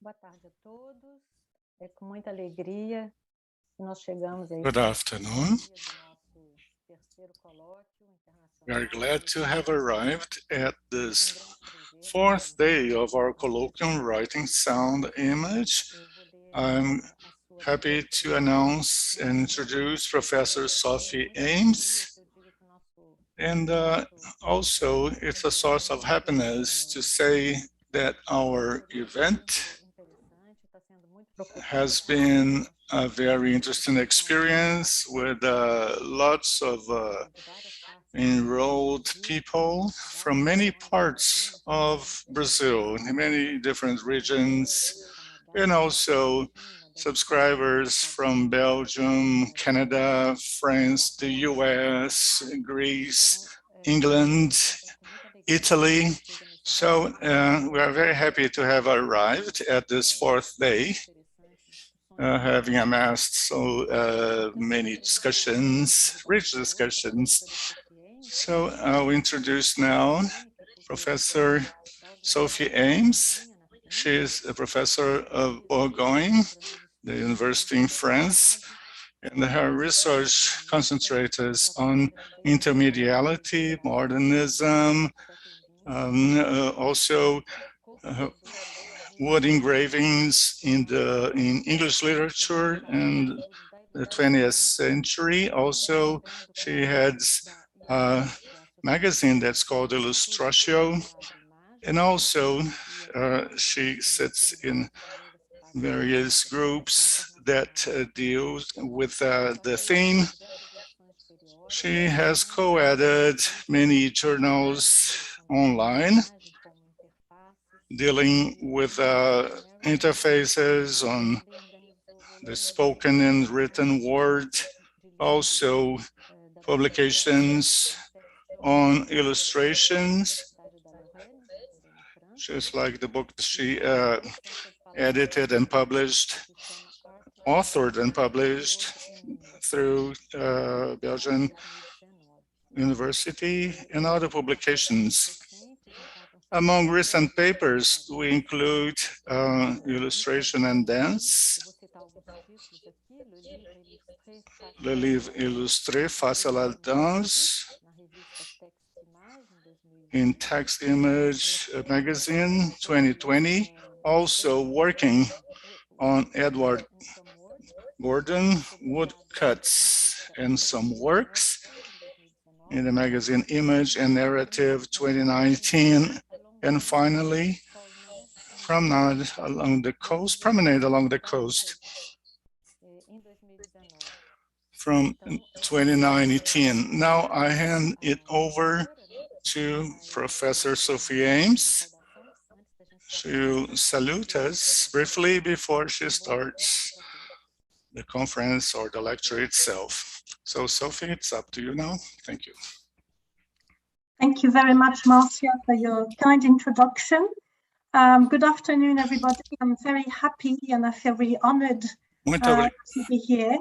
Boa tarde a todos. É com muita alegria que nós chegamos a Good afternoon. We are glad to have arrived at this fourth day of our colloquium Writing Sound Image. I'm happy to announce and introduce Professor Sophie Aymes. And also, it's a source of happiness to say that our event has been a very interesting experience with lots of enrolled people from many parts of Brazil, in many different regions, and also subscribers from Belgium, Canada, France, the US, Greece, England, Italy. So we are very happy to have arrived at this fourth day, having amassed so many discussions, rich discussions. So I'll introduce now Professor Sophie Aymes. She is a professor of Bourgogne, the university in France, and her research concentrates on intermediality, modernism, also wood engravings in English literature and the 20th century. Also, she has a magazine that's called Illustratio, and also she sits in various groups that deal with the theme. She has co-edited many journals online dealing with interfaces on the spoken and written word, also publications on illustrations, just like the book she edited and published, authored and published through Belgian University and other publications. Among recent papers, we include illustration and dance, Le Livre Illustré face à la danse, in Text Image magazine 2020, also working on Edward Gordon woodcuts and some works in the magazine Image and Narrative 2019, and finally Promenade along the Coast from 2019. Now I hand it over to Professor Sophie Aymes. She'll salute us briefly before she starts the conference or the lecture itself. So Sophie, it's up to you now. Thank you. Thank you very much, Marcia, for your kind introduction. Good afternoon, everybody. I'm very happy and I feel very honored to be here.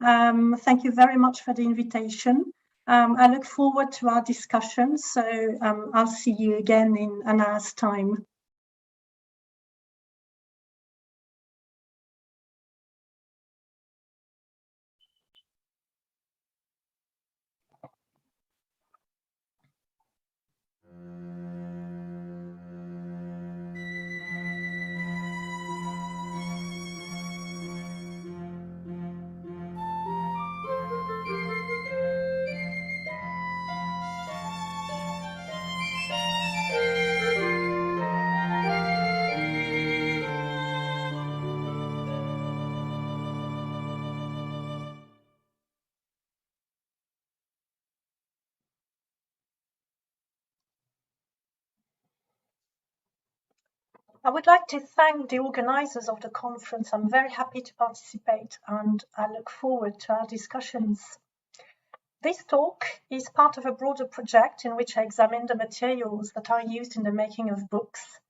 Thank you very much for the invitation. I look forward to our discussion, so I'll see you again in an hour's time. I would like to thank the organizers of the conference. I'm very happy to participate and I look forward to our discussions. This talk is part of a broader project in which I examine the materials that are used in the making of books,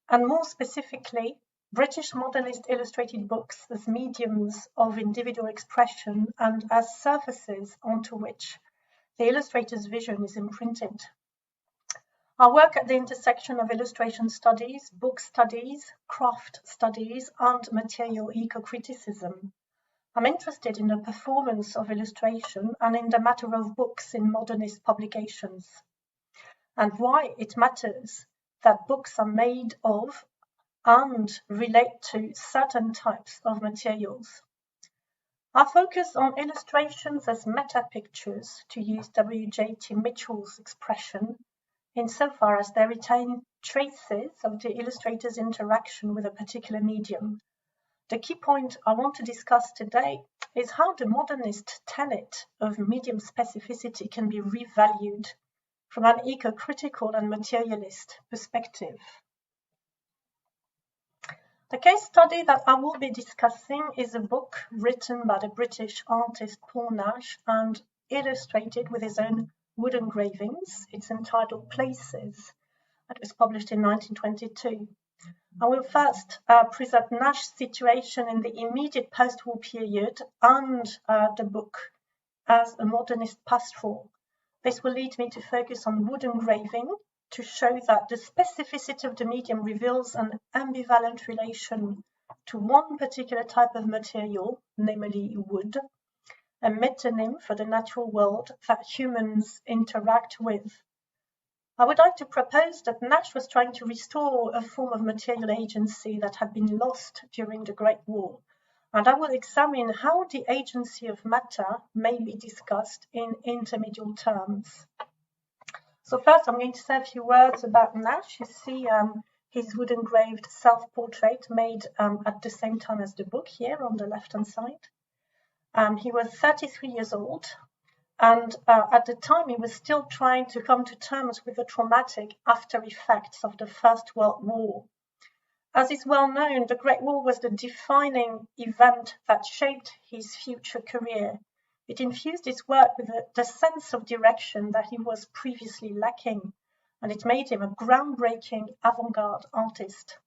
and more specifically, British modernist illustrated books as mediums of individual expression and as surfaces onto which the illustrator's vision is imprinted. I work at the intersection of illustration studies, book studies, craft studies, and material eco-criticism. I'm interested in the performance of illustration and in the matter of books in modernist publications, and why it matters that books are made of and relate to certain types of materials. I focus on illustrations as meta-pictures, to use W.J.T. Mitchell's expression, insofar as they retain traces of the illustrator's interaction with a particular medium. The key point I want to discuss today is how the modernist tenet of medium specificity can be revalued from an eco-critical and materialist perspective. The case study that I will be discussing is a book written by the British artist Paul Nash and illustrated with his own wood engravings. It's entitled Places. It was published in 1922. I will first present Nash's situation in the immediate post-war period and the book as a modernist pastoral. This will lead me to focus on wood engraving to show that the specificity of the medium reveals an ambivalent relation to one particular type of material, namely wood, a metonym for the natural world that humans interact with. I would like to propose that Nash was trying to restore a form of material agency that had been lost during the Great War, and I will examine how the agency of matter may be discussed in intermedial terms. So first I'm going to say a few words about Nash. You see his wood-engraved self-portrait made at the same time as the book here on the left-hand side. He was 33 years old. And at the time, he was still trying to come to terms with the traumatic after effects of the First World War. As is well known, the Great War was the defining event that shaped his future career. It infused his work with the sense of direction that he was previously lacking, and it made him a groundbreaking avant-garde artist.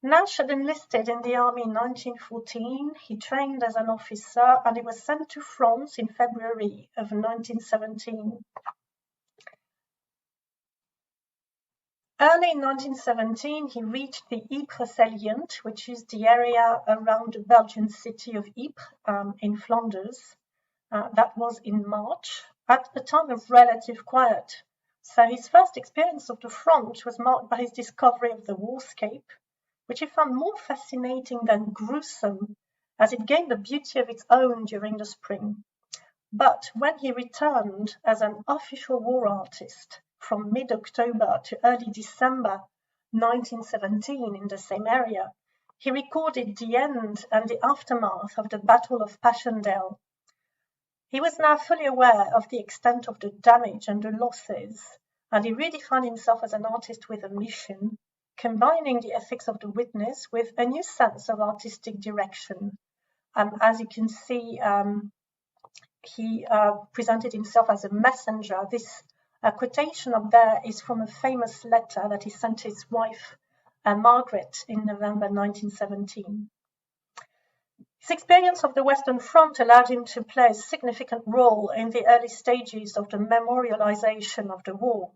Nash had enlisted in the army in 1914. He trained as an officer and he was sent to France in February of 1917. Early in 1917, he reached the Ypres salient, which is the area around the Belgian city of Ypres in Flanders. That was in March, at a time of relative quiet. So his first experience of the front was marked by his discovery of the warscape, which he found more fascinating than gruesome, as it gained a beauty of its own during the spring. But when he returned as an official war artist from mid-October to early December 1917 in the same area, he recorded the end and the aftermath of the Battle of Passchendaele. He was now fully aware of the extent of the damage and the losses, and he redefined himself as an artist with a mission, combining the ethics of the witness with a new sense of artistic direction. As you can see, he presented himself as a messenger. This quotation up there is from a famous letter that he sent to his wife, Margaret, in November 1917. His experience of the Western Front allowed him to play a significant role in the early stages of the memorialization of the war.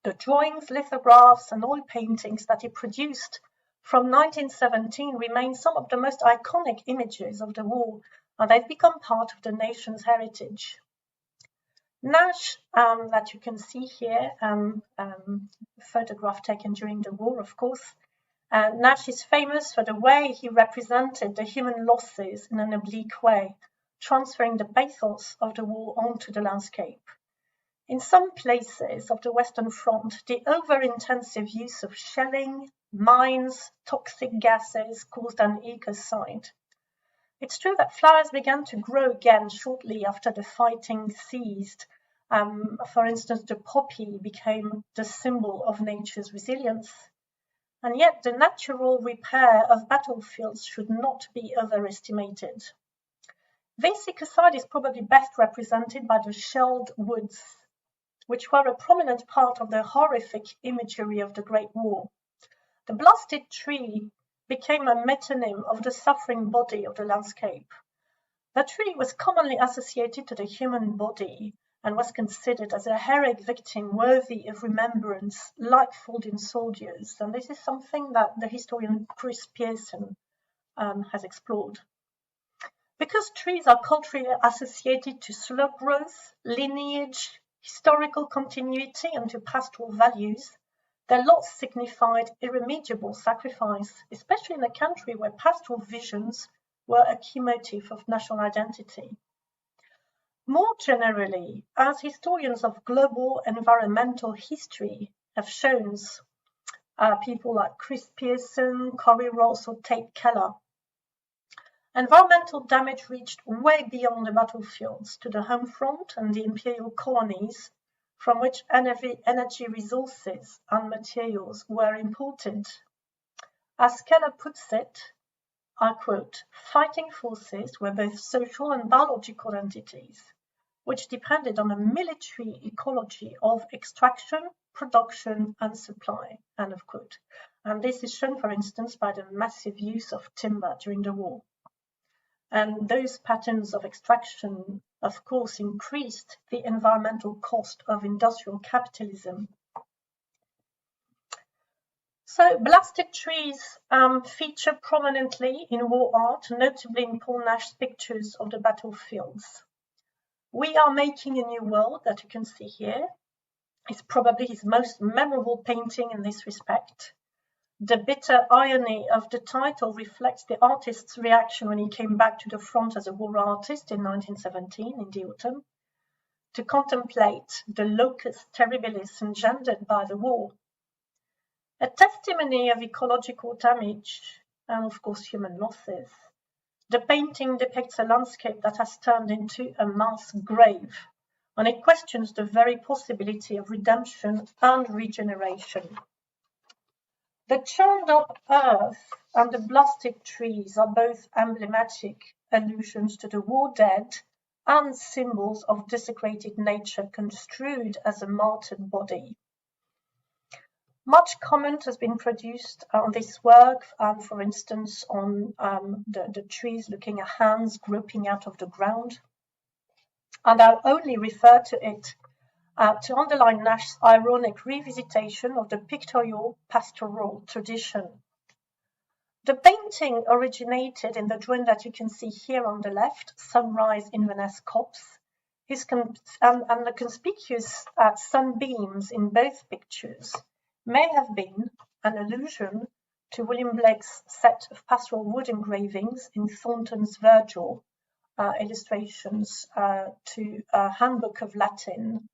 The drawings, lithographs, and oil paintings that he produced from 1917 remain some of the most iconic images of the war, and they've become part of the nation's heritage. Nash, that you can see here, photograph taken during the war, of course. Nash is famous for the way he represented the human losses in an oblique way, transferring the pathos of the war onto the landscape. In some places of the Western Front, the over-intensive use of shelling, mines, toxic gases caused an ecocide. It's true that flowers began to grow again shortly after the fighting ceased. For instance, the poppy became the symbol of nature's resilience. And yet the natural repair of battlefields should not be overestimated. This ecocide is probably best represented by the shelled woods, which were a prominent part of the horrific imagery of the Great War. The blasted tree became a metonym of the suffering body of the landscape. The tree was commonly associated to the human body, and was considered as a heroic victim worthy of remembrance, like fallen soldiers. And this is something that the historian Chris Pearson has explored. Because trees are culturally associated to slow growth, lineage, historical continuity, and to pastoral values, their loss signified irremediable sacrifice, especially in a country where pastoral visions were a key motif of national identity. More generally, as historians of global environmental history have shown, people like Chris Pearson, Corey Ross, or Tate Keller, environmental damage reached way beyond the battlefields to the home front and the imperial colonies, from which energy resources and materials were imported. As Keller puts it, I quote, "Fighting forces were both social and biological entities, which depended on a military ecology of extraction, production, and supply," end of quote. And this is shown, for instance, by the massive use of timber during the war. And those patterns of extraction, of course, increased the environmental cost of industrial capitalism. So blasted trees feature prominently in war art, notably in Paul Nash's pictures of the battlefields. "We Are Making a New World," that you can see here, is probably his most memorable painting in this respect. The bitter irony of the title reflects the artist's reaction when he came back to the front as a war artist in 1917, in the autumn, to contemplate the locus terribilis engendered by the war. A testimony of ecological damage and, of course, human losses, the painting depicts a landscape that has turned into a mass grave, and it questions the very possibility of redemption and regeneration. The churned up earth and the blasted trees are both emblematic allusions to the war dead and symbols of desecrated nature construed as a martyred body. Much comment has been produced on this work, for instance, on the trees looking at hands groping out of the ground. And I'll only refer to it to underline Nash's ironic revisitation of the pictorial pastoral tradition. The painting originated in the drawing that you can see here on the left, Sunrise Inverness Copse, and the conspicuous sunbeams in both pictures may have been an allusion to William Blake's set of pastoral wood engravings in Thornton's Virgil, illustrations to a Handbook of Latin,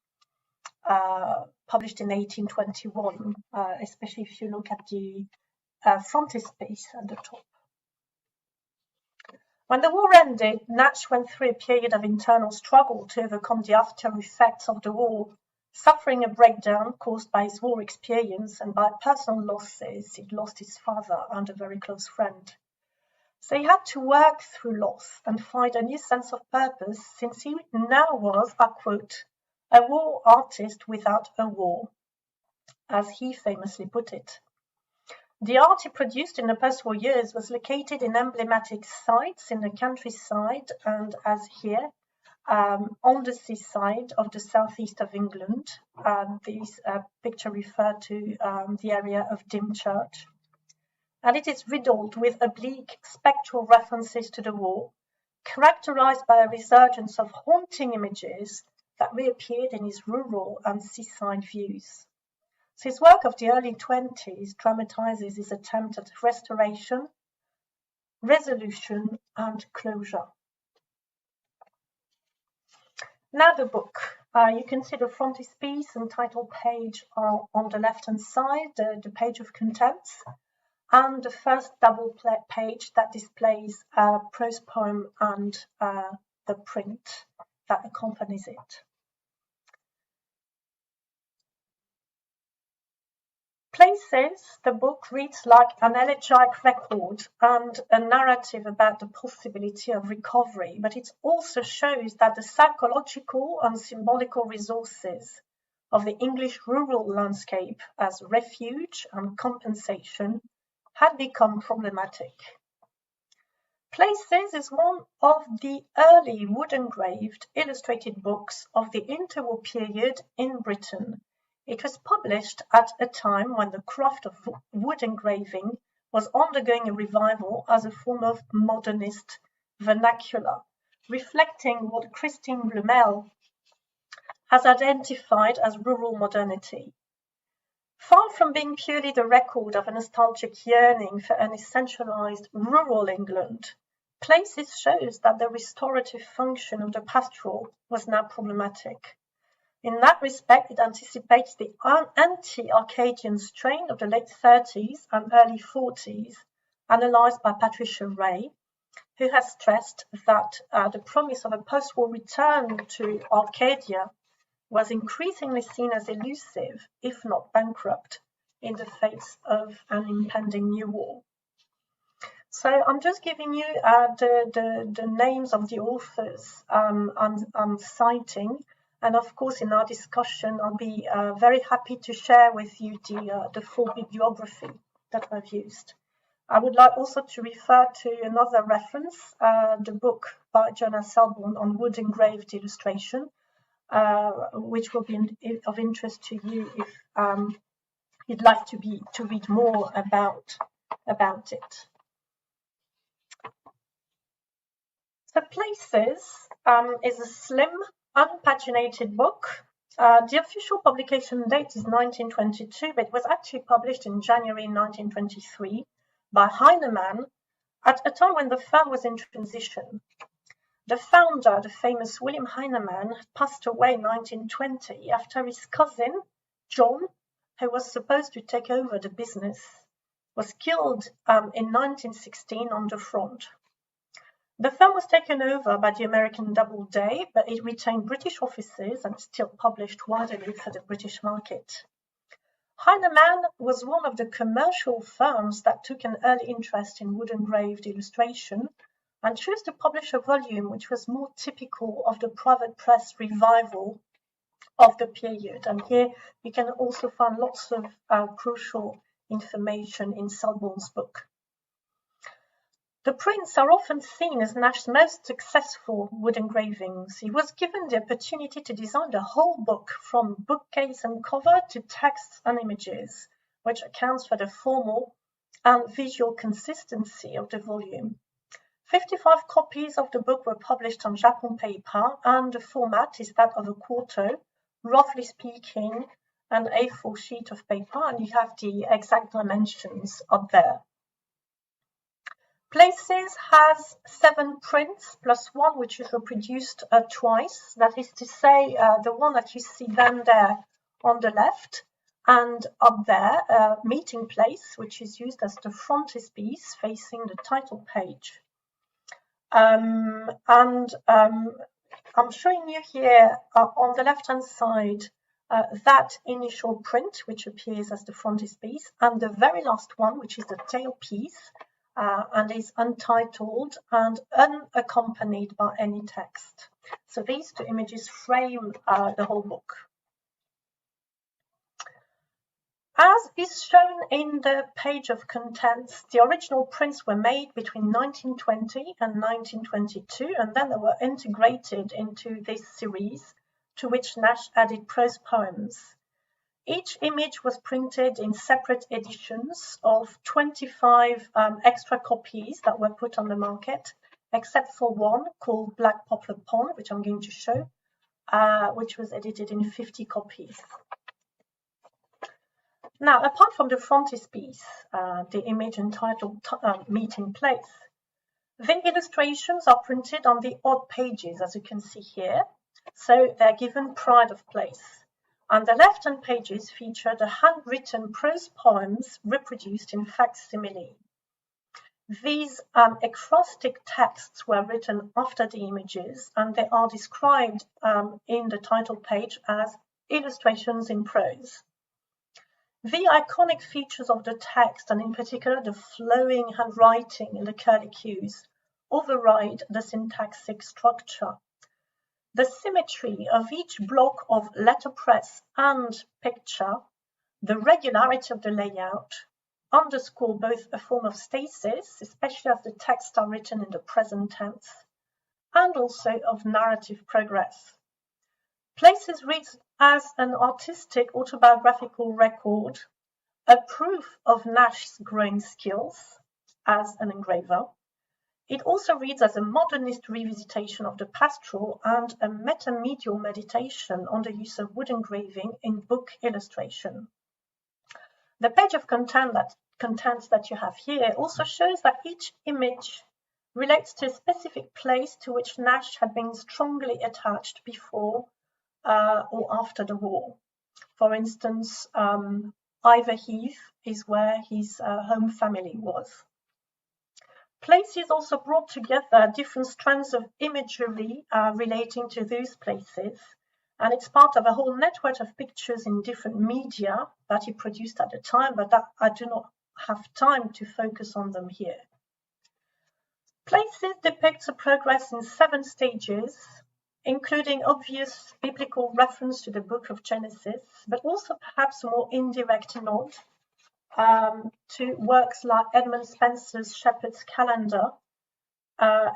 published in 1821, especially if you look at the frontispiece at the top. When the war ended, Nash went through a period of internal struggle to overcome the after effects of the war, suffering a breakdown caused by his war experience and by personal losses. He'd lost his father and a very close friend. So he had to work through loss and find a new sense of purpose, since he now was, I quote, "a war artist without a war," as he famously put it. The art he produced in the post-war years was located in emblematic sites in the countryside and, as here, on the seaside of the southeast of England. This picture referred to the area of Dymchurch. And it is riddled with oblique spectral references to the war, characterized by a resurgence of haunting images that reappeared in his rural and seaside views. So his work of the early 20s dramatizes his attempt at restoration, resolution, and closure. Now the book. You can see the frontispiece and title page are on the left-hand side, the page of contents, and the first double page that displays a prose poem and the print that accompanies it. Places, the book reads like an elegiac record and a narrative about the possibility of recovery, but it also shows that the psychological and symbolical resources of the English rural landscape as refuge and compensation had become problematic. Places is one of the early wood-engraved illustrated books of the interwar period in Britain. It was published at a time when the craft of wood engraving was undergoing a revival as a form of modernist vernacular, reflecting what Christine Blumel has identified as rural modernity. Far from being purely the record of a nostalgic yearning for an essentialized rural England, Places shows that the restorative function of the pastoral was now problematic. In that respect, it anticipates the anti-Arcadian strain of the late 30s and early 40s, analysed by Patricia Ray, who has stressed that the promise of a post-war return to Arcadia was increasingly seen as elusive, if not bankrupt, in the face of an impending new war. So I'm just giving you the names of the authors I'm citing. And of course, in our discussion, I'll be very happy to share with you the full bibliography that I've used. I would like also to refer to another reference, the book by Jonas Selborn on wood-engraved illustration, which will be of interest to you if you'd like to read more about it. So Places is a slim, unpaginated book. The official publication date is 1922, but it was actually published in January 1923 by Heinemann at a time when the firm was in transition. The founder, the famous William Heinemann, passed away in 1920 after his cousin, John, who was supposed to take over the business, was killed in 1916 on the front. The firm was taken over by the American Doubleday, but it retained British offices and still published widely for the British market. Heinemann was one of the commercial firms that took an early interest in wood-engraved illustration and chose to publish a volume which was more typical of the private press revival of the period. And here you can also find lots of crucial information in Selborn's book. The prints are often seen as Nash's most successful wood engravings. He was given the opportunity to design the whole book, from bookcase and cover to texts and images, which accounts for the formal and visual consistency of the volume. 55 copies of the book were published on Japon paper, and the format is that of a quarto, roughly speaking, an A4 sheet of paper, and you have the exact dimensions up there. Places has 7 prints plus one which is reproduced twice. That is to say, the one that you see then there on the left and up there, meeting place, which is used as the frontispiece facing the title page. I'm showing you here on the left-hand side that initial print, which appears as the frontispiece, and the very last one, which is the tailpiece, and is untitled and unaccompanied by any text. So these two images frame the whole book. As is shown in the page of contents, the original prints were made between 1920 and 1922, and then they were integrated into this series, to which Nash added prose poems. Each image was printed in separate editions of 25 extra copies that were put on the market, except for one called Black Poplar Pond, which I'm going to show, which was edited in 50 copies. Now, apart from the frontispiece, the image entitled Meeting Place, the illustrations are printed on the odd pages, as you can see here, so they're given pride of place. And the left-hand pages feature the handwritten prose poems reproduced in facsimile. These acrostic texts were written after the images, and they are described in the title page as illustrations in prose. The iconic features of the text, and in particular the flowing handwriting and the curlicues, override the syntactic structure. The symmetry of each block of letterpress and picture, the regularity of the layout, underscore both a form of stasis, especially as the texts are written in the present tense, and also of narrative progress. Places reads as an artistic autobiographical record, a proof of Nash's growing skills as an engraver. It also reads as a modernist revisitation of the pastoral and a metamedial meditation on the use of wood engraving in book illustration. The page of contents that you have here also shows that each image relates to a specific place to which Nash had been strongly attached before or after the war. For instance, Ivor Heath is where his home family was. Places also brought together different strands of imagery relating to those places, and it's part of a whole network of pictures in different media that he produced at the time, but that I do not have time to focus on them here. Places depicts a progress in 7 stages, including obvious biblical reference to the book of Genesis, but also perhaps a more indirect nod to works like Edmund Spenser's Shepherd's Calendar,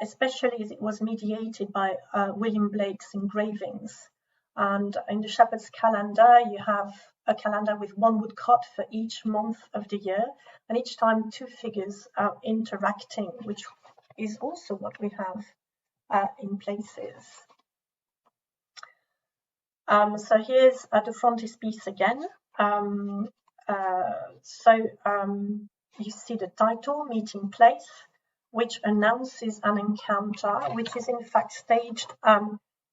especially as it was mediated by William Blake's engravings. And in the Shepherd's Calendar, you have a calendar with 1 woodcut for each month of the year, and each time 2 figures are interacting, which is also what we have in Places. So here's the frontispiece again. You see the title, Meeting Place, which announces an encounter, which is in fact staged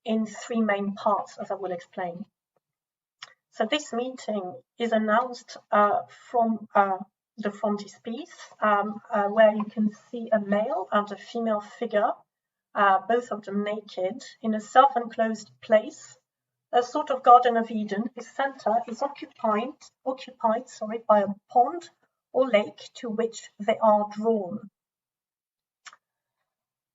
in 3 main parts, as I will explain. So this meeting is announced from the frontispiece, where you can see a male and a female figure, both of them naked, in a self-enclosed place, a sort of Garden of Eden. The center is occupied by a pond or lake to which they are drawn.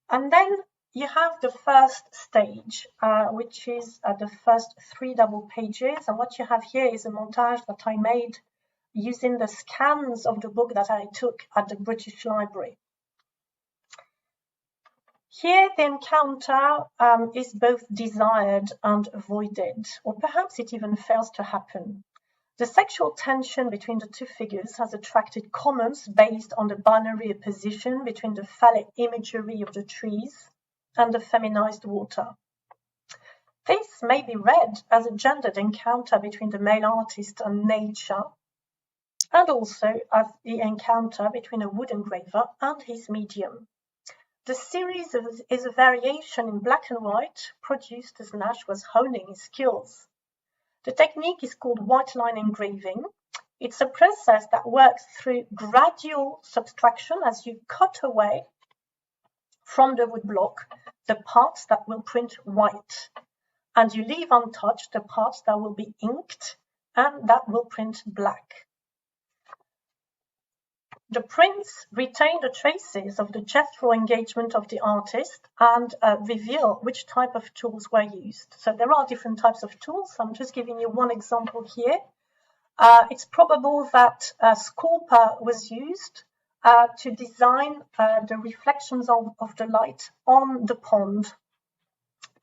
And then you have the first stage, which is the first 3 double pages. And what you have here is a montage that I made using the scans of the book that I took at the British Library. Here, the encounter is both desired and avoided, or perhaps it even fails to happen. The sexual tension between the 2 figures has attracted comments based on the binary opposition between the phallic imagery of the trees and the feminized water. This may be read as a gendered encounter between the male artist and nature, and also as the encounter between a wood engraver and his medium. The series is a variation in black and white produced as Nash was honing his skills. The technique is called white line engraving. It's a process that works through gradual subtraction as you cut away from the wood block the parts that will print white, and you leave untouched the parts that will be inked and that will print black. The prints retain the traces of the gestural engagement of the artist and reveal which type of tools were used. So there are different types of tools. I'm just giving you one example here. It's probable that sculpture was used to design the reflections of the light on the pond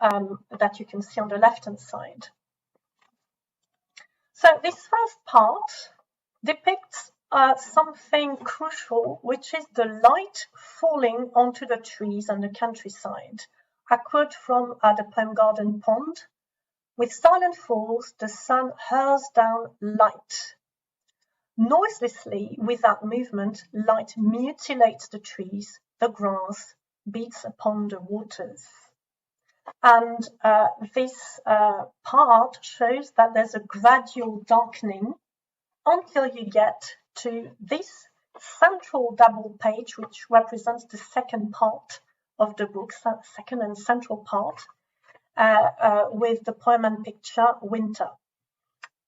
that you can see on the left-hand side. So this first part depicts something crucial, which is the light falling onto the trees and the countryside. I quote from the poem Garden Pond. With silent falls, the sun hurls down light. Noiselessly, without movement, light mutilates the trees, the grass, beats upon the waters. And this part shows that there's a gradual darkening until you get to this central double page, which represents the second part of the book, second and central part, with the poem and picture Winter.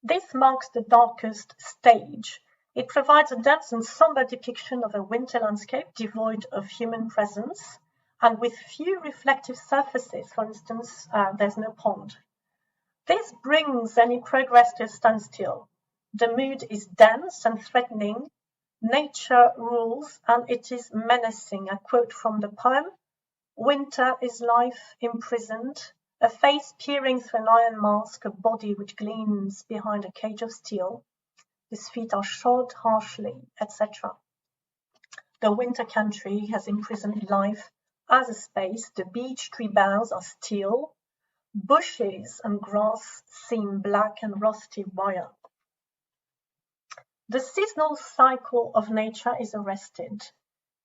This marks the darkest stage. It provides a dense and somber depiction of a winter landscape devoid of human presence and with few reflective surfaces. For instance, there's no pond. This brings any progress to a standstill. The mood is dense and threatening. nature rules and it is menacing. I quote from the poem, "Winter is life imprisoned, a face peering through an iron mask, a body which gleams behind a cage of steel. His feet are shod harshly," etc. The winter country has imprisoned life as a space. The beech tree boughs are steel. Bushes and grass seem black and rusty wire. The seasonal cycle of nature is arrested,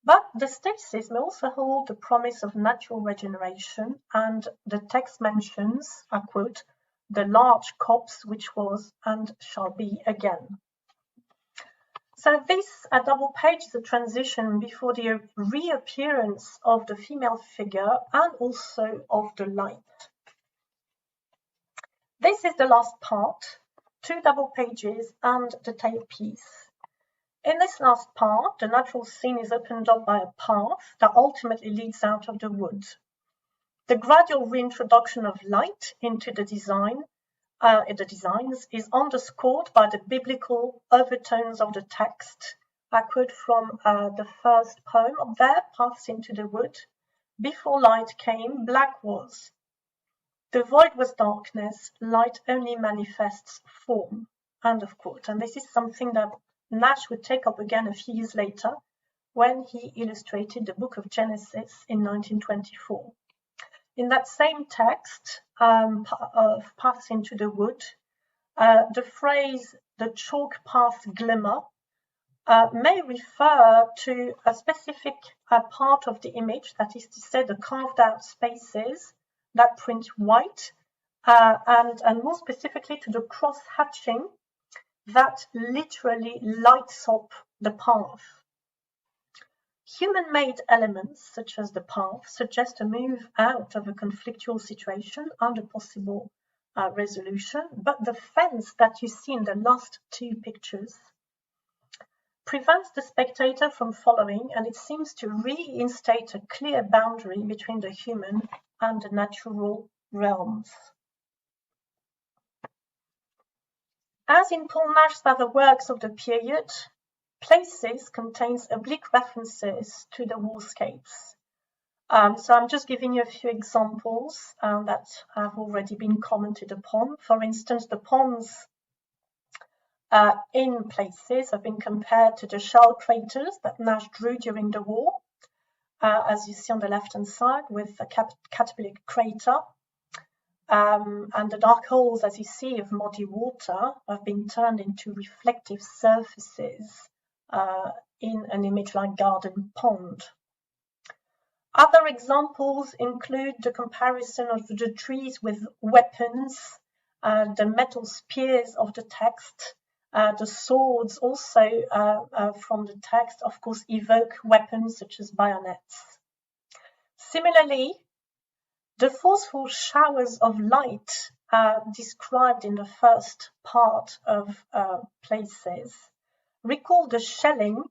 but the stasis may also hold the promise of natural regeneration, and the text mentions, I quote, "the large copse which was and shall be again." So this double page is a transition before the reappearance of the female figure and also of the light. This is the last part, 2 double pages and the tailpiece. In this last part, the natural scene is opened up by a path that ultimately leads out of the wood. The gradual reintroduction of light into the designs is underscored by the biblical overtones of the text. I quote from the first poem up there, "Paths into the wood. Before light came, black was. The void was darkness, light only manifests form." End of quote. And this is something that Nash would take up again a few years later when he illustrated the book of Genesis in 1924. In that same text of Paths into the Wood, the phrase "the chalk path glimmer" may refer to a specific part of the image, that is to say the carved out spaces that print white, and more specifically to the cross-hatching that literally lights up the path. Human-made elements, such as the path, suggest a move out of a conflictual situation and a possible resolution, but the fence that you see in the last 2 pictures prevents the spectator from following, and it seems to reinstate a clear boundary between the human and the natural realms. As in Paul Nash's other works of the period, Places contains oblique references to the wallscapes. So I'm just giving you a few examples that have already been commented upon. For instance, the ponds in Places have been compared to the shell craters that Nash drew during the war, as you see on the left-hand side with a caterpillar crater. And the dark holes, as you see, of muddy water have been turned into reflective surfaces in an image like garden pond. Other examples include the comparison of the trees with weapons, the metal spears of the text, the swords also from the text, of course, evoke weapons such as bayonets. Similarly, the forceful showers of light described in the first part of Places recall the shelling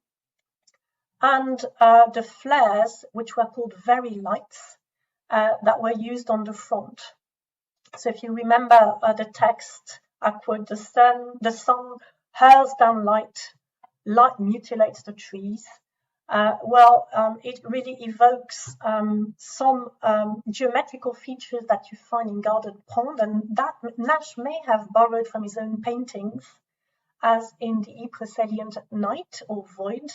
and the flares, which were called very lights, that were used on the front. So if you remember the text, I quote, the sun hurls down light mutilates the trees. It really evokes some geometrical features that you find in Garden Pond, and that Nash may have borrowed from his own paintings, as in the Ypres Night or Void,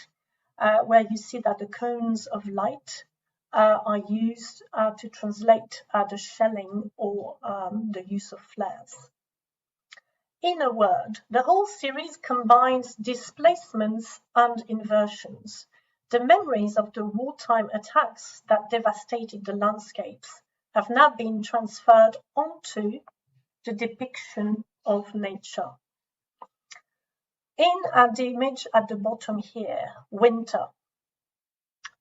where you see that the cones of light are used to translate the shelling or the use of flares. In a word, the whole series combines displacements and inversions. The memories of the wartime attacks that devastated the landscapes have now been transferred onto the depiction of nature. In the image at the bottom here, winter,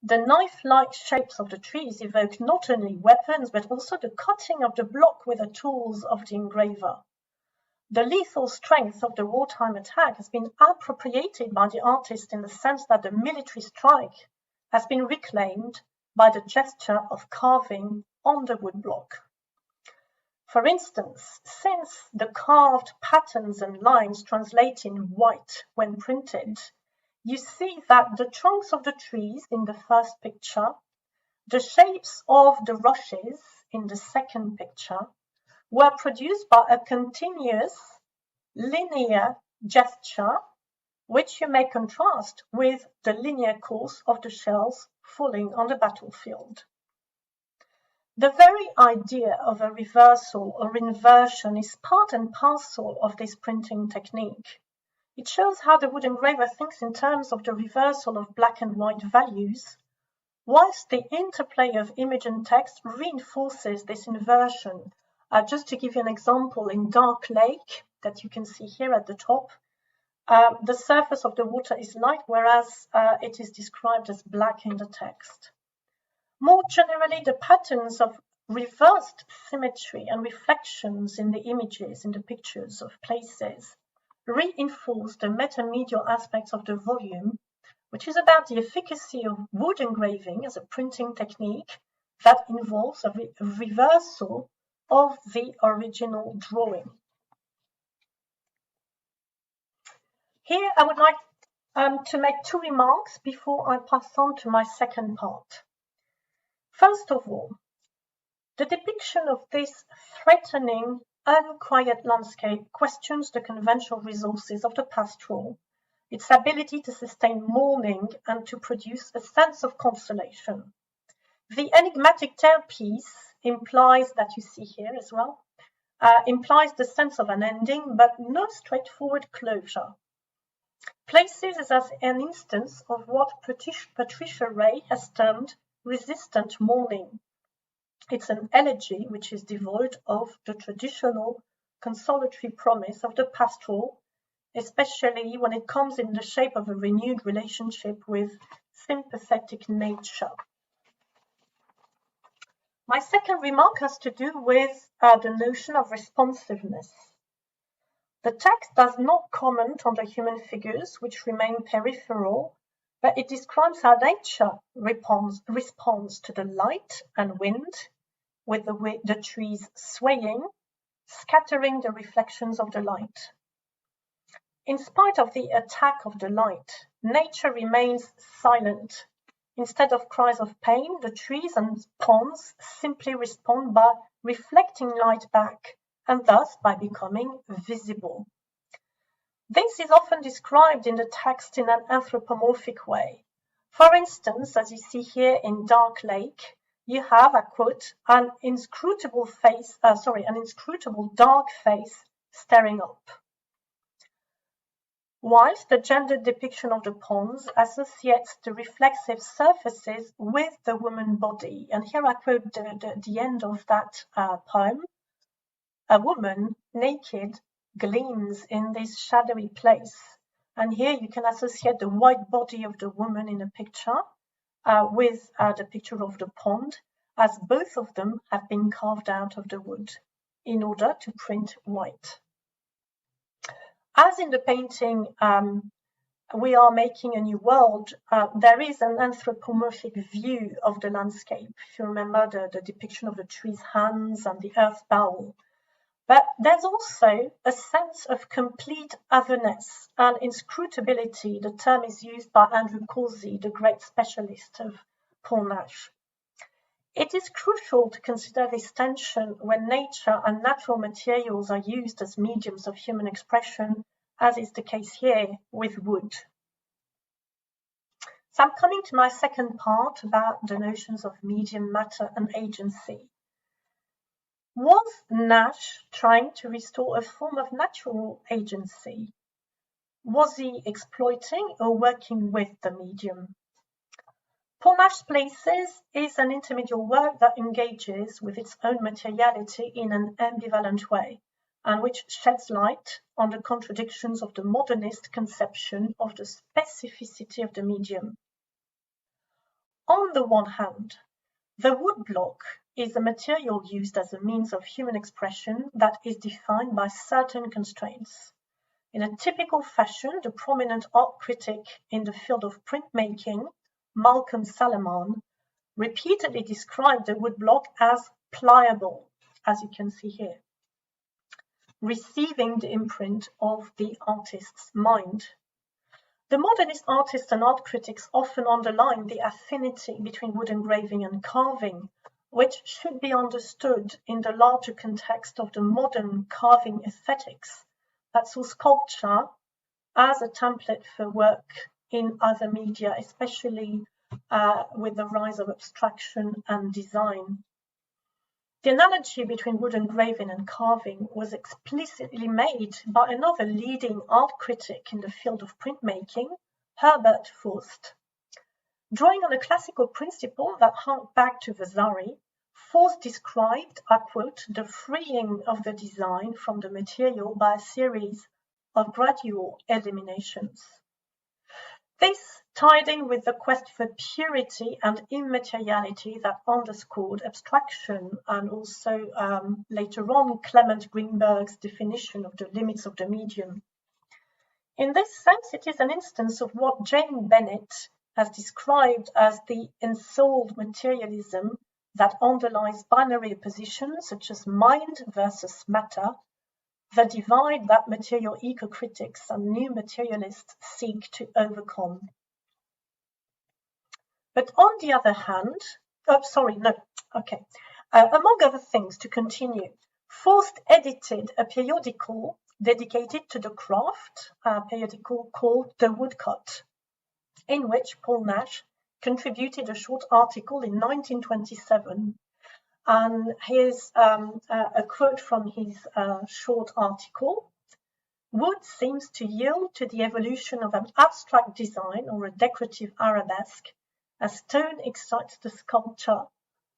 the knife-like shapes of the trees evoke not only weapons, but also the cutting of the block with the tools of the engraver. The lethal strength of the wartime attack has been appropriated by the artist in the sense that the military strike has been reclaimed by the gesture of carving on the woodblock. For instance, since the carved patterns and lines translate in white when printed, you see that the trunks of the trees in the first picture, the shapes of the rushes in the second picture, were produced by a continuous linear gesture, which you may contrast with the linear course of the shells falling on the battlefield. The very idea of a reversal or inversion is part and parcel of this printing technique. It shows how the wood engraver thinks in terms of the reversal of black and white values, whilst the interplay of image and text reinforces this inversion. Just to give you an example, in Dark Lake, that you can see here at the top, the surface of the water is light, whereas it is described as black in the text. More generally, the patterns of reversed symmetry and reflections in the images, in the pictures of places, reinforce the metamedial aspects of the volume, which is about the efficacy of wood engraving as a printing technique that involves a reversal of the original drawing. Here I would like to make two remarks before I pass on to my second part. First of all, the depiction of this threatening, unquiet landscape questions the conventional resources of the pastoral, its ability to sustain mourning and to produce a sense of consolation. The enigmatic tailpiece implies, that you see here as well, implies the sense of an ending, but no straightforward closure. Places is as an instance of what Patricia Ray has termed resistant mourning. It's an elegy which is devoid of the traditional consolatory promise of the pastoral, especially when it comes in the shape of a renewed relationship with sympathetic nature. My second remark has to do with the notion of responsiveness. The text does not comment on the human figures, which remain peripheral, but it describes how nature responds to the light and wind, with the trees swaying, scattering the reflections of the light. In spite of the attack of the light, nature remains silent. Instead of cries of pain, the trees and ponds simply respond by reflecting light back, and thus by becoming visible. This is often described in the text in an anthropomorphic way. For instance, as you see here in Dark Lake, you have, I quote, an inscrutable dark face staring up. Whilst the gendered depiction of the ponds associates the reflexive surfaces with the woman body, and here I quote the end of that poem, a woman naked gleams in this shadowy place. And here you can associate the white body of the woman in a picture with the picture of the pond, as both of them have been carved out of the wood in order to print white. As in the painting, We Are Making a New World, there is an anthropomorphic view of the landscape. If you remember the depiction of the tree's hands and the earth bowl. But there's also a sense of complete otherness and inscrutability. The term is used by Andrew Causey, the great specialist of Paul Nash. It is crucial to consider this tension when nature and natural materials are used as mediums of human expression, as is the case here with wood. So I'm coming to my second part about the notions of medium, matter, and agency. Was Nash trying to restore a form of natural agency? Was he exploiting or working with the medium? Paul Nash's Places is an intermediate work that engages with its own materiality in an ambivalent way, and which sheds light on the contradictions of the modernist conception of the specificity of the medium. On the one hand, the woodblock is a material used as a means of human expression that is defined by certain constraints. In a typical fashion, the prominent art critic in the field of printmaking, Malcolm Salomon, repeatedly described the woodblock as pliable, as you can see here, receiving the imprint of the artist's mind. The modernist artists and art critics often underline the affinity between wood engraving and carving, which should be understood in the larger context of the modern carving aesthetics that saw sculpture as a template for work in other media, especially with the rise of abstraction and design. The analogy between wood engraving and carving was explicitly made by another leading art critic in the field of printmaking, Herbert Faust. Drawing on a classical principle that harked back to Vasari, Faust described, I quote, the freeing of the design from the material by a series of gradual eliminations. This tied in with the quest for purity and immateriality that underscored abstraction and also later on Clement Greenberg's definition of the limits of the medium. In this sense, it is an instance of what Jane Bennett has described as the ensouled materialism that underlies binary oppositions such as mind versus matter, the divide that material ecocritics and new materialists seek to overcome. But on the other hand, among other things, to continue, Faust edited a periodical dedicated to the craft, a periodical called The Woodcut, in which Paul Nash contributed a short article in 1927. And here's a quote from his short article. Wood seems to yield to the evolution of an abstract design or a decorative arabesque, as stone excites the sculpture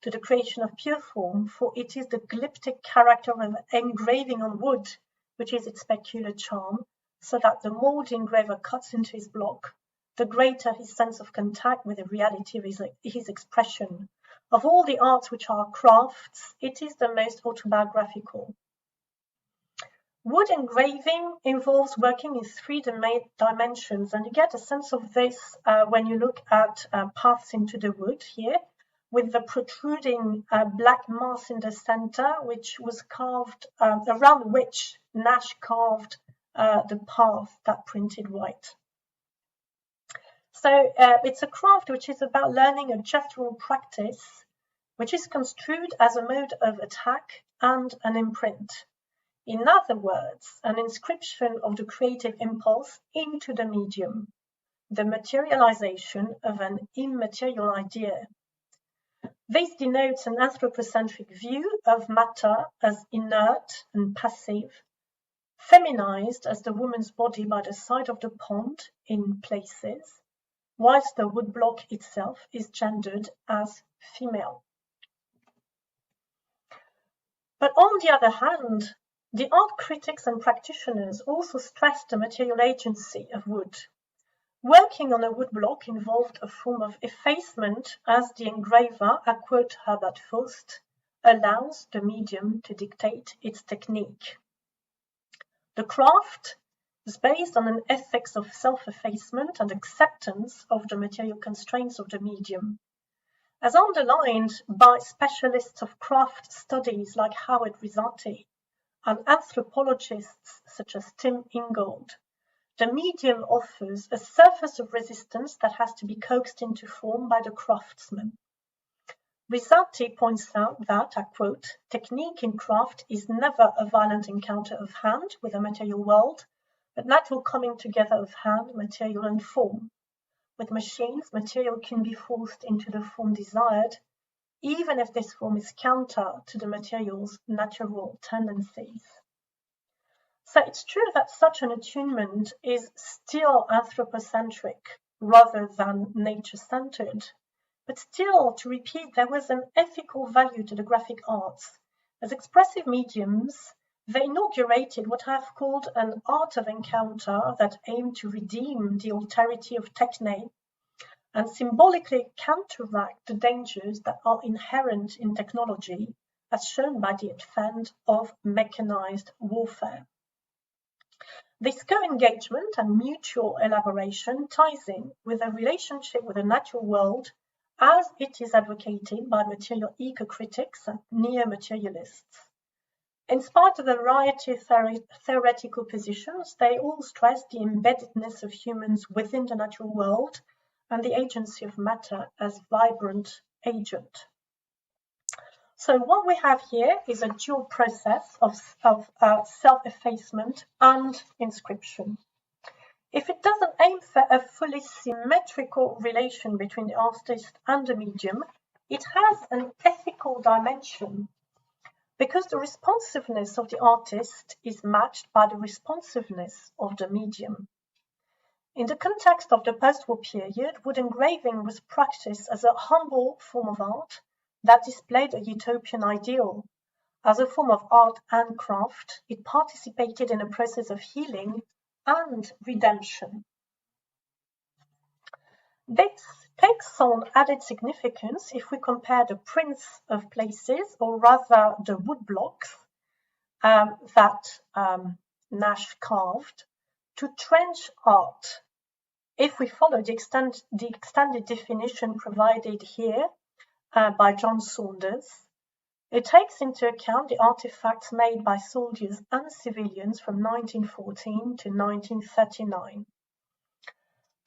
to the creation of pure form, for it is the glyptic character of engraving on wood which is its peculiar charm, so that the more the engraver cuts into his block, the greater his sense of contact with the reality of his expression. Of all the arts which are crafts, it is the most autobiographical. Wood engraving involves working in three dimensions, and you get a sense of this when you look at paths into the wood here, with the protruding black mass in the center, which was carved, around which Nash carved the path that printed white. So it's a craft which is about learning a gestural practice, which is construed as a mode of attack and an imprint. In other words, an inscription of the creative impulse into the medium, the materialization of an immaterial idea. This denotes an anthropocentric view of matter as inert and passive, feminized as the woman's body by the side of the pond in places, whilst the woodblock itself is gendered as female. But on the other hand, the art critics and practitioners also stressed the material agency of wood. Working on a woodblock involved a form of effacement, as the engraver, I quote Herbert Faust, allows the medium to dictate its technique. The craft is based on an ethics of self-effacement and acceptance of the material constraints of the medium. As underlined by specialists of craft studies like Howard Rosati and anthropologists such as Tim Ingold, the medium offers a surface of resistance that has to be coaxed into form by the craftsman. Rosati points out that, I quote, technique in craft is never a violent encounter of hand with the material world, but natural coming together of hand, material, and form. With machines, material can be forced into the form desired, even if this form is counter to the material's natural tendencies. So it's true that such an attunement is still anthropocentric rather than nature-centered. But still, to repeat, there was an ethical value to the graphic arts. As expressive mediums, they inaugurated what I have called an art of encounter that aimed to redeem the alterity of techne and symbolically counteract the dangers that are inherent in technology, as shown by the advent of mechanized warfare. This co-engagement and mutual elaboration ties in with a relationship with the natural world as it is advocated by material eco-critics and neo-materialists. In spite of a variety of theoretical positions, they all stress the embeddedness of humans within the natural world and the agency of matter as vibrant agent. So what we have here is a dual process of self-effacement and inscription. If it doesn't aim for a fully symmetrical relation between the artist and the medium, it has an ethical dimension, because the responsiveness of the artist is matched by the responsiveness of the medium. In the context of the post-war period, wood engraving was practiced as a humble form of art that displayed a utopian ideal. As a form of art and craft, it participated in a process of healing and redemption. This takes on added significance if we compare the prints of places, or rather the wood blocks that Nash carved, to trench art. If we follow the extended definition provided here by John Saunders, it takes into account the artifacts made by soldiers and civilians from 1914 to 1939.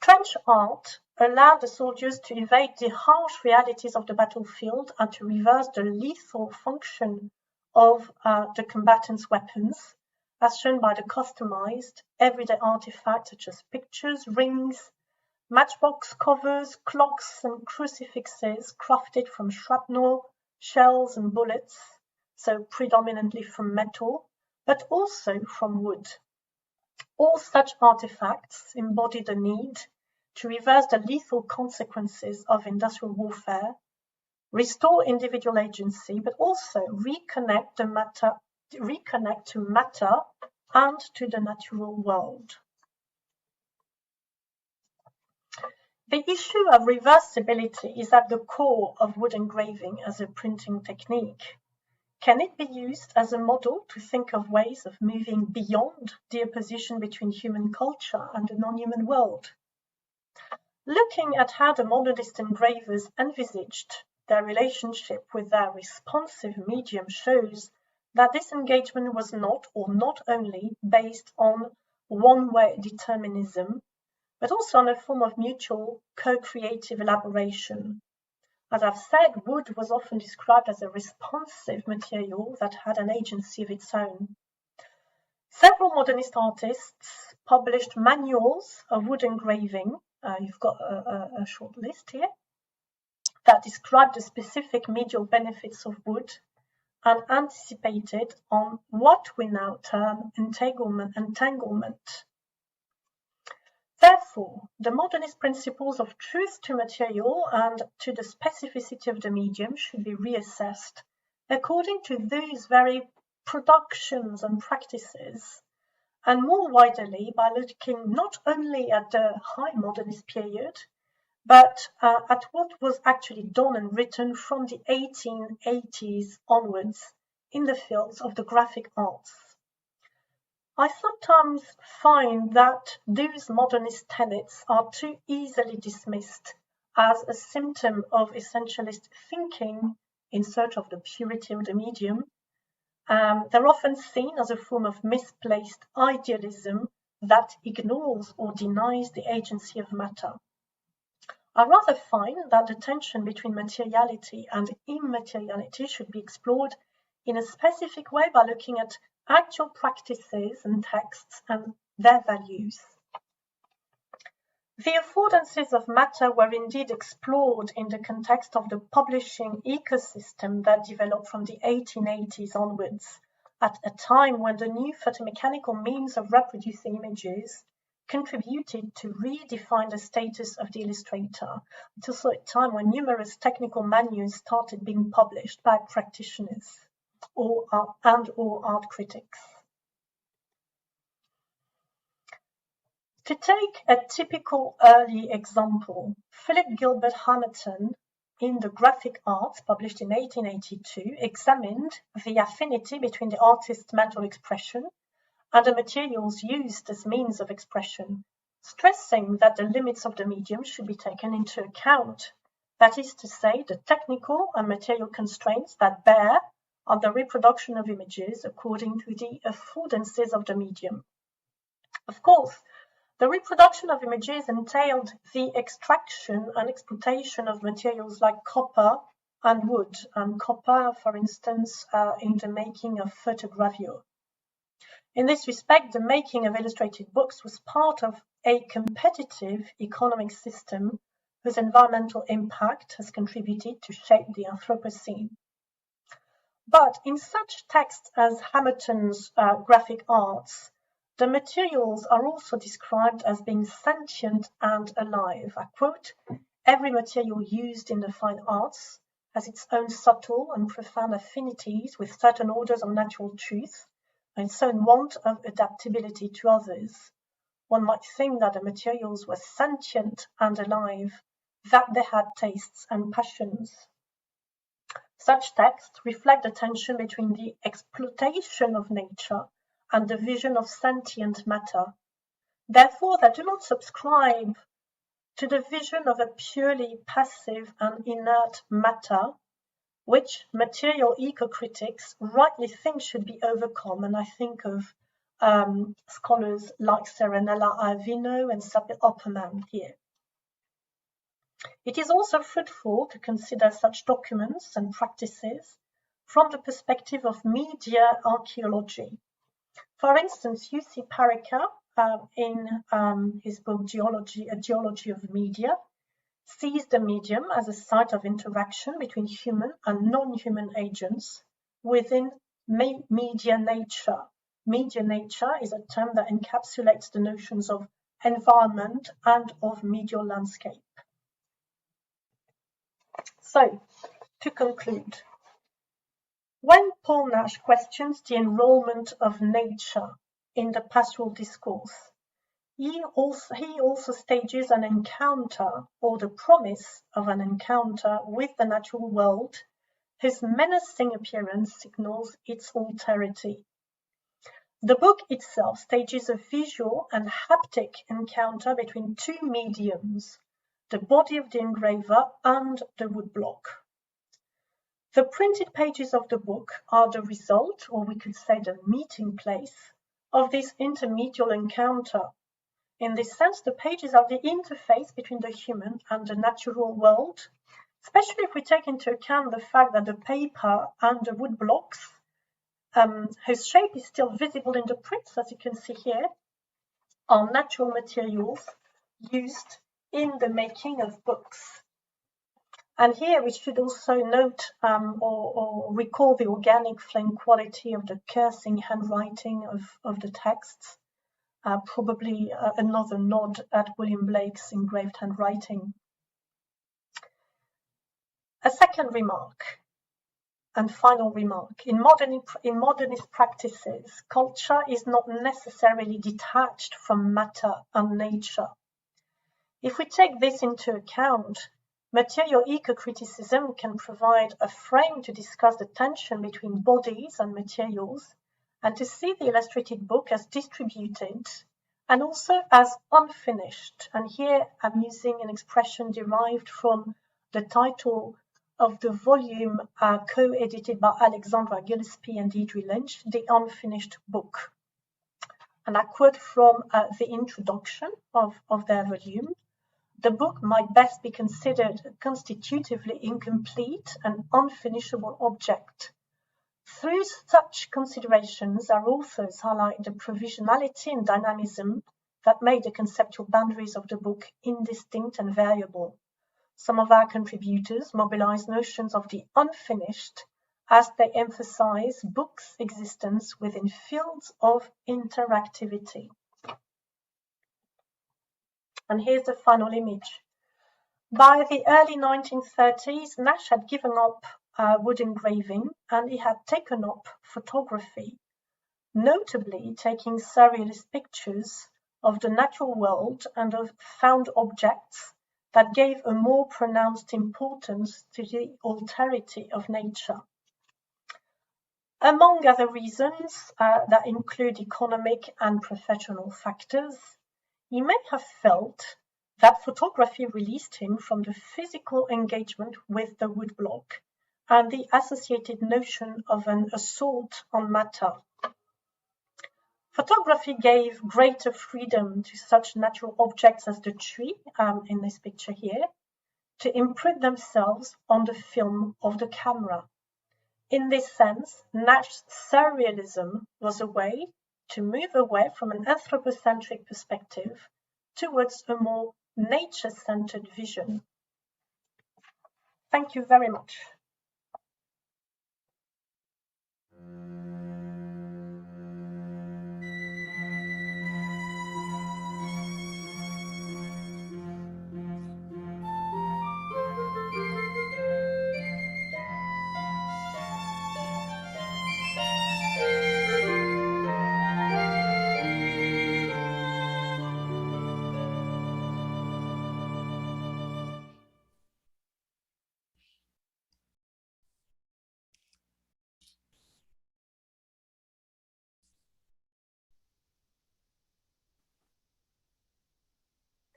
Trench art allowed the soldiers to evade the harsh realities of the battlefield and to reverse the lethal function of the combatants' weapons, as shown by the customized everyday artifacts such as pictures, rings, matchbox covers, clocks, and crucifixes crafted from shrapnel, shells, and bullets, so predominantly from metal, but also from wood. All such artifacts embody the need to reverse the lethal consequences of industrial warfare, restore individual agency, but also reconnect to matter and to the natural world. The issue of reversibility is at the core of wood engraving as a printing technique. Can it be used as a model to think of ways of moving beyond the opposition between human culture and the non-human world? Looking at how the modernist engravers envisaged their relationship with their responsive medium shows that this engagement was not, or not only, based on one-way determinism, but also on a form of mutual co-creative elaboration. As I've said, wood was often described as a responsive material that had an agency of its own. Several modernist artists published manuals of wood engraving. You've got a short list here that describe the specific medial benefits of wood and anticipated on what we now term entanglement. Therefore, the modernist principles of truth to material and to the specificity of the medium should be reassessed according to those very productions and practices, and more widely by looking not only at the high modernist period, but at what was actually done and written from the 1880s onwards in the fields of the graphic arts. I sometimes find that those modernist tenets are too easily dismissed as a symptom of essentialist thinking in search of the purity of the medium. They're often seen as a form of misplaced idealism that ignores or denies the agency of matter. I rather find that the tension between materiality and immateriality should be explored in a specific way by looking at actual practices and texts and their values. The affordances of matter were indeed explored in the context of the publishing ecosystem that developed from the 1880s onwards, at a time when the new photomechanical means of reproducing images contributed to redefine the status of the illustrator. It's also a time when numerous technical manuals started being published by practitioners or art critics. To take a typical early example, Philip Gilbert Hamerton, in The Graphic Arts, published in 1882, examined the affinity between the artist's mental expression and the materials used as means of expression, stressing that the limits of the medium should be taken into account. That is to say, the technical and material constraints that bear on the reproduction of images according to the affordances of the medium. Of course, the reproduction of images entailed the extraction and exploitation of materials like copper and wood, and copper, for instance, in the making of photogravure. In this respect, the making of illustrated books was part of a competitive economic system whose environmental impact has contributed to shape the Anthropocene. But in such texts as Hamerton's graphic arts, the materials are also described as being sentient and alive. I quote, "Every material used in the fine arts has its own subtle and profound affinities with certain orders of natural truth and its own want of adaptability to others. One might think that the materials were sentient and alive, that they had tastes and passions." Such texts reflect the tension between the exploitation of nature and the vision of sentient matter. Therefore, they do not subscribe to the vision of a purely passive and inert matter, which material ecocritics rightly think should be overcome. And I think of scholars like Serenella Alvino and Sapir Opperman here. It is also fruitful to consider such documents and practices from the perspective of media archaeology. For instance, U.C. Parika, in his book A Geology of Media, sees the medium as a site of interaction between human and non-human agents within media nature. Media nature is a term that encapsulates the notions of environment and of medial landscape. So, to conclude, when Paul Nash questions the enrollment of nature in the pastoral discourse, he also stages an encounter, or the promise of an encounter, with the natural world, whose menacing appearance signals its alterity. The book itself stages a visual and haptic encounter between two mediums, the body of the engraver and the woodblock. The printed pages of the book are the result, or we could say the meeting place, of this intermedial encounter. In this sense, the pages are the interface between the human and the natural world, especially if we take into account the fact that the paper and the woodblocks, whose shape is still visible in the prints, as you can see here, are natural materials used in the making of books. And here we should also note or recall the organic flame quality of the cursing handwriting of the texts, probably another nod at William Blake's engraved handwriting. A second remark and final remark. In modernist practices, culture is not necessarily detached from matter and nature. If we take this into account, material ecocriticism can provide a frame to discuss the tension between bodies and materials, and to see the illustrated book as distributed and also as unfinished. And here I'm using an expression derived from the title of the volume co-edited by Alexandra Gillespie and Deidre Lynch, The Unfinished Book. And I quote from the introduction of their volume. The book might best be considered a constitutively incomplete and unfinishable object. Through such considerations, our authors highlight the provisionality and dynamism that made the conceptual boundaries of the book indistinct and variable. Some of our contributors mobilize notions of the unfinished as they emphasize books' existence within fields of interactivity. And here's the final image. By the early 1930s, Nash had given up wood engraving and he had taken up photography, notably taking surrealist pictures of the natural world and of found objects that gave a more pronounced importance to the alterity of nature. Among other reasons that include economic and professional factors, he may have felt that photography released him from the physical engagement with the woodblock and the associated notion of an assault on matter. Photography gave greater freedom to such natural objects as the tree, in this picture here, to imprint themselves on the film of the camera. In this sense, Nash's surrealism was a way to move away from an anthropocentric perspective towards a more nature-centered vision. Thank you very much.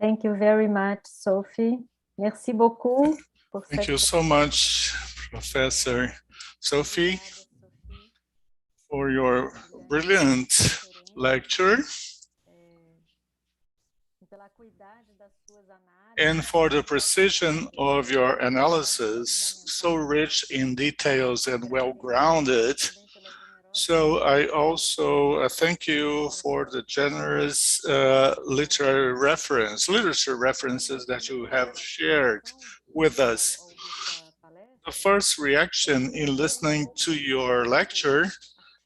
Thank you very much, Sophie. Merci beaucoup. Thank you so much, Professor Sophie, for your brilliant lecture and for the precision of your analysis, so rich in details and well-grounded. So I also thank you for the generous literature references that you have shared with us. The first reaction in listening to your lecture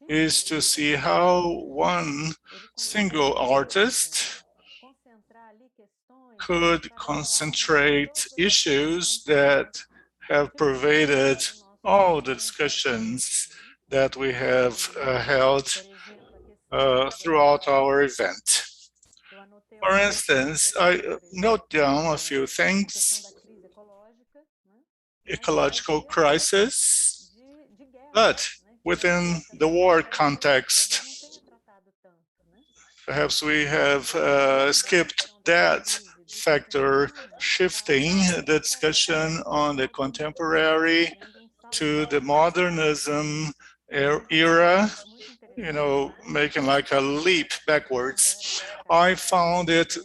is to see how one single artist could concentrate issues that have pervaded all the discussions that we have held throughout our event. For instance, I note down a few things: ecological crisis, but within the war context, perhaps we have skipped that factor, shifting the discussion on the contemporary to the modernism era, you know, making like a leap backwards. I found it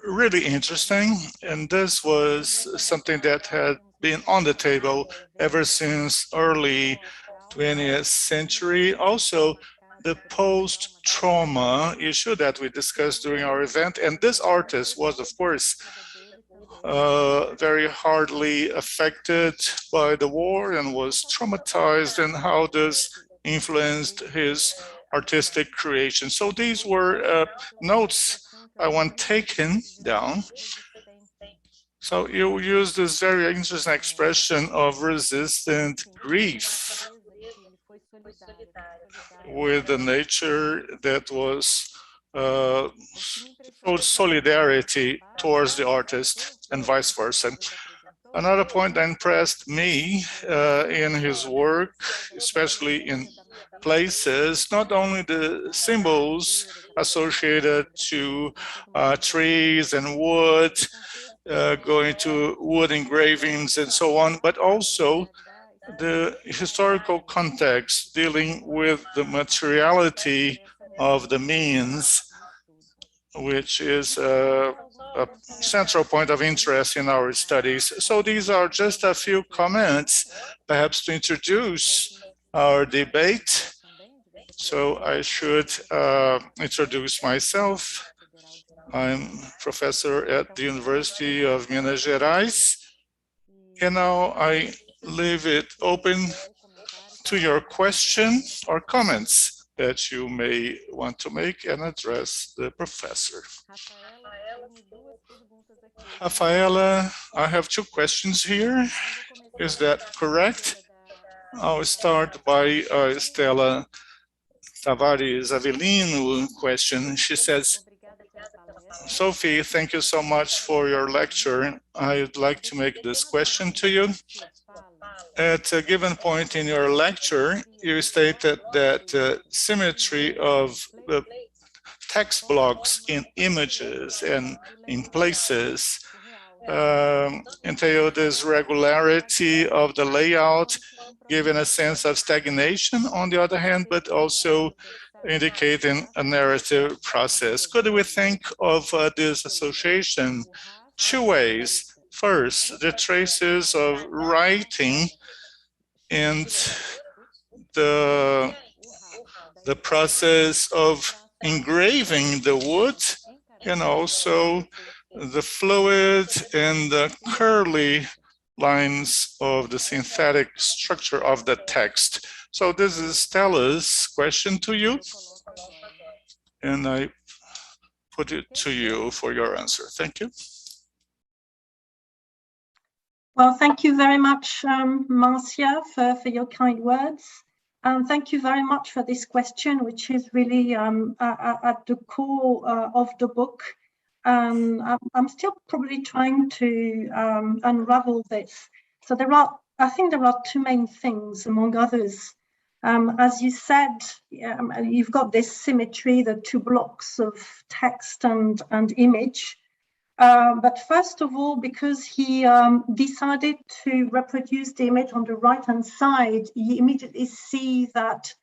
really interesting, and this was something that had been on the table ever since early 20th century. Also, the post-trauma issue that we discussed during our event, and this artist was, of course, very hardly affected by the war and was traumatized, and how this influenced his artistic creation. So these were notes I want taken down. So you use this very interesting expression of resistant grief with the nature that was showed solidarity towards the artist and vice versa. Another point that impressed me in his work, especially in places, not only the symbols associated to trees and wood, going to wood engravings and so on, but also the historical context dealing with the materiality of the means, which is a central point of interest in our studies. So these are just a few comments, perhaps to introduce our debate. So I should introduce myself. I'm professor at the University of Minas Gerais, and now I leave it open to your questions or comments that you may want to make and address the professor. Rafaela, I have two questions here. Is that correct? I'll start by Stella Tavares Avelino question. She says, Sophie, thank you so much for your lecture. I'd like to make this question to you. At a given point in your lecture, you stated that symmetry of the text blocks in images and in places entail this regularity of the layout, giving a sense of stagnation on the other hand, but also indicating a narrative process. Could we think of this association two ways? First, the traces of writing and the process of engraving the wood, and also the fluid and the curly lines of the synthetic structure of the text. So this is Stella's question to you, and I put it to you for your answer. Thank you. Well, thank you very much, Marcia, for your kind words. And thank you very much for this question, which is really at the core of the book. I'm still probably trying to unravel this. So I think there are two main things, among others. As you said, you've got this symmetry, the two blocks of text and image. But first of all, because he decided to reproduce the image on the right-hand side, you immediately see that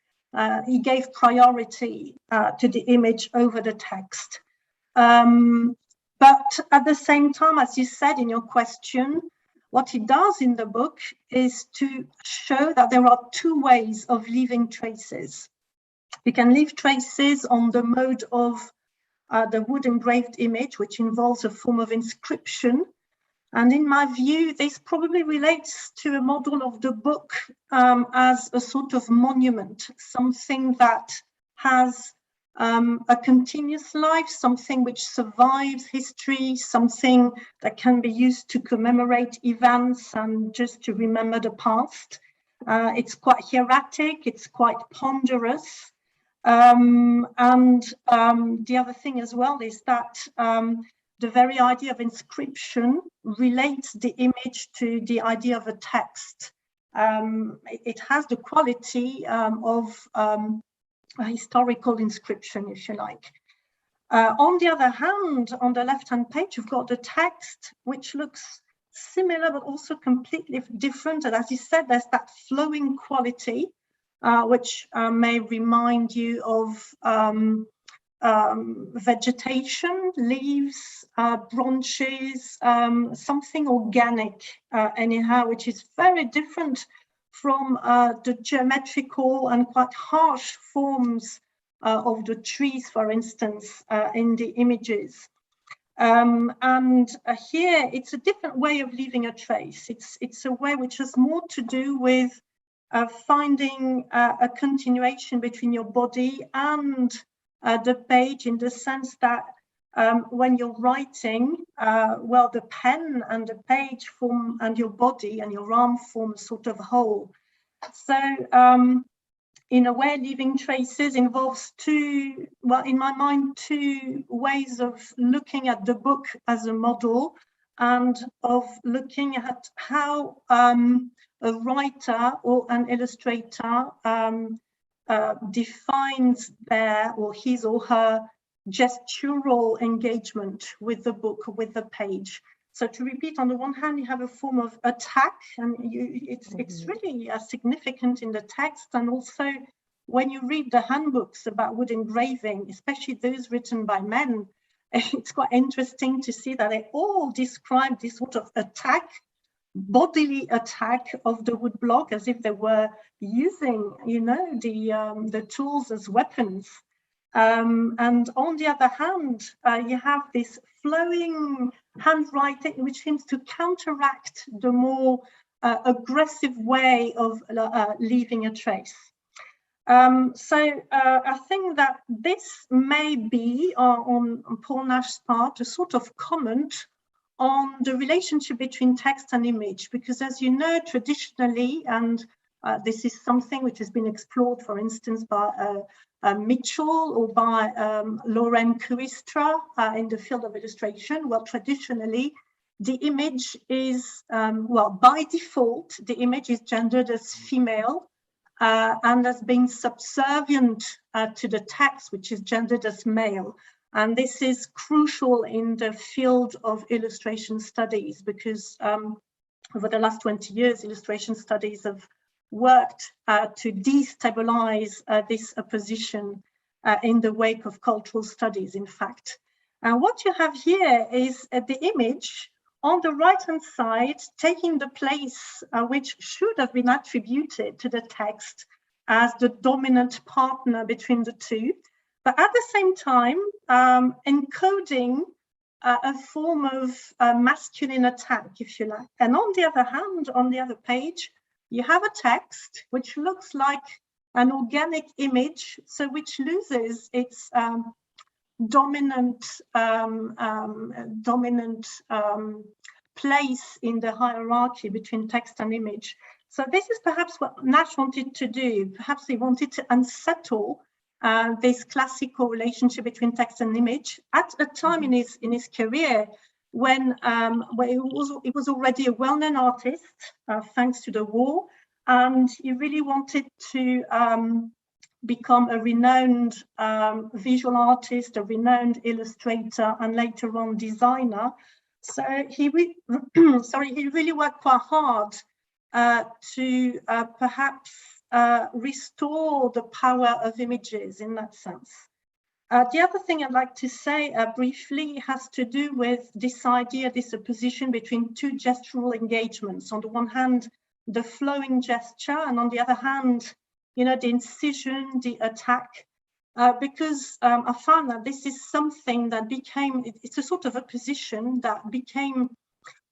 he gave priority to the image over the text. But at the same time, as you said in your question, what he does in the book is to show that there are two ways of leaving traces. You can leave traces on the mode of the wood-engraved image, which involves a form of inscription. And in my view, this probably relates to a model of the book as a sort of monument, something that has a continuous life, something which survives history, something that can be used to commemorate events and just to remember the past. It's quite hieratic, it's quite ponderous. The other thing as well is that the very idea of inscription relates the image to the idea of a text. It has the quality of a historical inscription, if you like. On the other hand, on the left-hand page, you've got the text, which looks similar, but also completely different. And as you said, there's that flowing quality, which may remind you of vegetation, leaves, branches, something organic anyhow, which is very different from the geometrical and quite harsh forms of the trees, for instance, in the images. Here, it's a different way of leaving a trace. It's a way which has more to do with finding a continuation between your body and the page, in the sense that when you're writing, well, the pen and the page form, and your body and your arm form a sort of whole. So in a way, leaving traces involves two, well, in my mind, two ways of looking at the book as a model, and of looking at how a writer or an illustrator defines their or his or her gestural engagement with the book, with the page. So to repeat, on the one hand, you have a form of attack, and it's really significant in the text. And also, when you read the handbooks about wood engraving, especially those written by men, it's quite interesting to see that they all describe this sort of attack, bodily attack of the wood block, as if they were using, you know, the tools as weapons. And on the other hand, you have this flowing handwriting, which seems to counteract the more aggressive way of leaving a trace. I think that this may be, on Paul Nash's part, a sort of comment on the relationship between text and image, because as you know, traditionally, and this is something which has been explored, for instance, by Mitchell or by Lorraine Cuistra in the field of illustration. Well, traditionally, the image is, well, by default, the image is gendered as female and as being subservient to the text, which is gendered as male. And this is crucial in the field of illustration studies because over the last 20 years, illustration studies have worked to destabilize this opposition in the wake of cultural studies, in fact. And what you have here is the image on the right-hand side taking the place which should have been attributed to the text as the dominant partner between the two, but at the same time encoding a form of masculine attack, if you like. And on the other hand, on the other page, you have a text which looks like an organic image, so which loses its dominant place in the hierarchy between text and image. So this is perhaps what Nash wanted to do. Perhaps he wanted to unsettle this classical relationship between text and image at a time in his career when he was already a well-known artist thanks to the war, and he really wanted to become a renowned visual artist, a renowned illustrator, and later on designer. So he really worked quite hard to perhaps restore the power of images in that sense. The other thing I'd like to say briefly has to do with this idea, this opposition between two gestural engagements. On the one hand, the flowing gesture, and on the other hand, you know, the incision, the attack, because I found that this is something that became, it's a sort of opposition that became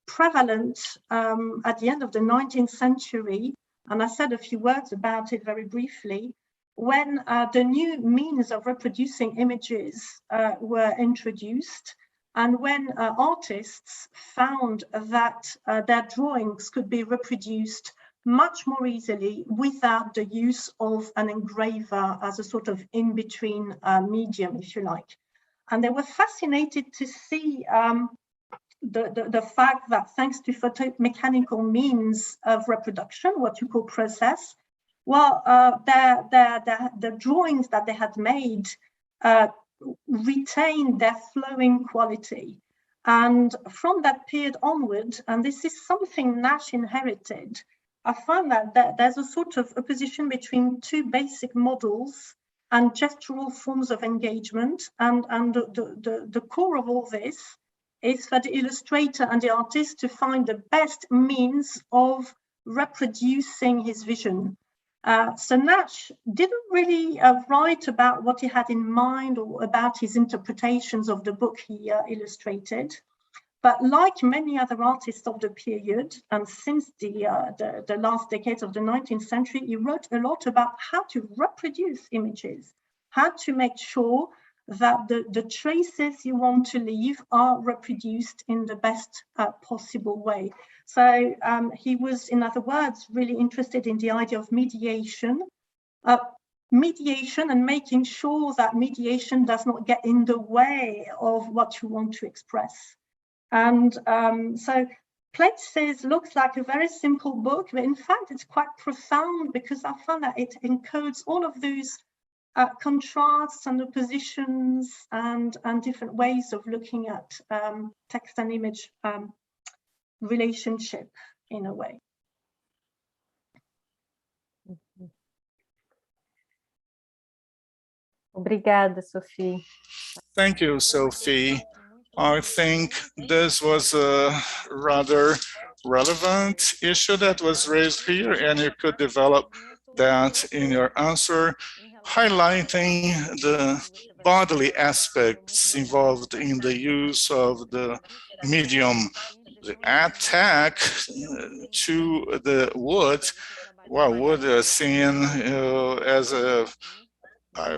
prevalent at the end of the 19th century. And I said a few words about it very briefly, when the new means of reproducing images were introduced, and when artists found that their drawings could be reproduced much more easily without the use of an engraver as a sort of in-between medium, if you like. And they were fascinated to see the fact that thanks to photomechanical means of reproduction, what you call process, well, the drawings that they had made retained their flowing quality. And from that period onward, and this is something Nash inherited, I found that there's a sort of opposition between two basic models and gestural forms of engagement. And the core of all this is for the illustrator and the artist to find the best means of reproducing his vision. So Nash didn't really write about what he had in mind or about his interpretations of the book he illustrated. But like many other artists of the period, and since the last decades of the 19th century, he wrote a lot about how to reproduce images, how to make sure that the traces you want to leave are reproduced in the best possible way. So he was, in other words, really interested in the idea of mediation and making sure that mediation does not get in the way of what you want to express. And so Places looks like a very simple book, but in fact it's quite profound because I found that it encodes all of these contrasts and oppositions and different ways of looking at text and image relationship in a way. Obrigada, Sophie. Thank you, Sophie. I think this was a rather relevant issue that was raised here, and you could develop that in your answer, highlighting the bodily aspects involved in the use of the medium. The attack to the wood, well, wood is seen as a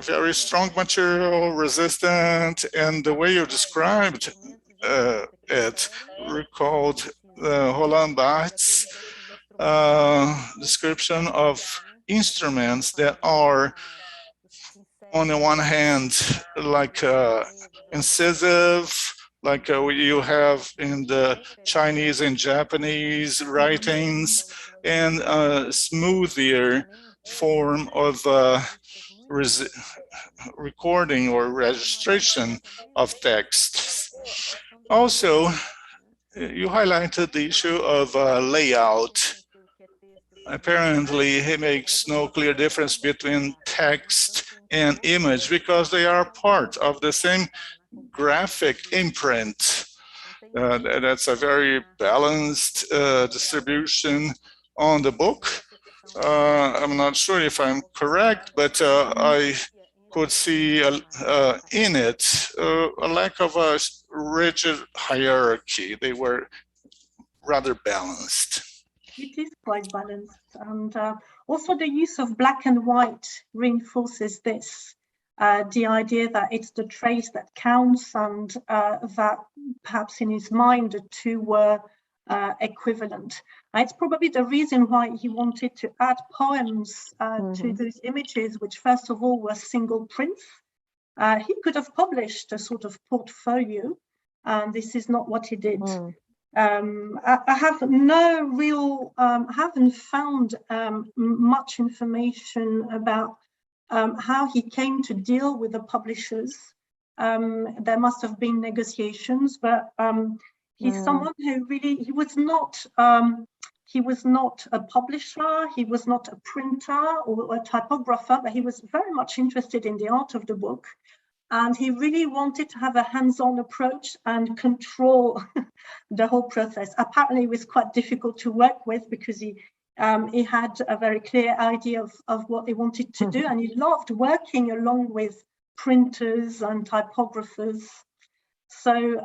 very strong material, resistant, and the way you described it recalled Roland Barthes' description of instruments that are, on the one hand, like incisive, like you have in the Chinese and Japanese writings, and a smoother form of recording or registration of texts. Also, you highlighted the issue of layout. Apparently, he makes no clear difference between text and image because they are part of the same graphic imprint. That's a very balanced distribution on the book. I'm not sure if I'm correct, but I could see in it a lack of a rigid hierarchy. They were rather balanced. It is quite balanced, and also the use of black and white reinforces this. The idea that it's the trace that counts, and that perhaps in his mind the two were equivalent. It's probably the reason why he wanted to add poems to those images, which first of all were single prints. He could have published a sort of portfolio, and this is not what he did. I have no real, haven't found much information about how he came to deal with the publishers. There must have been negotiations, but he's someone who really, he was not a publisher, he was not a printer or a typographer, but he was very much interested in the art of the book. And he really wanted to have a hands-on approach and control the whole process. Apparently, it was quite difficult to work with because he had a very clear idea of what he wanted to do, and he loved working along with printers and typographers. So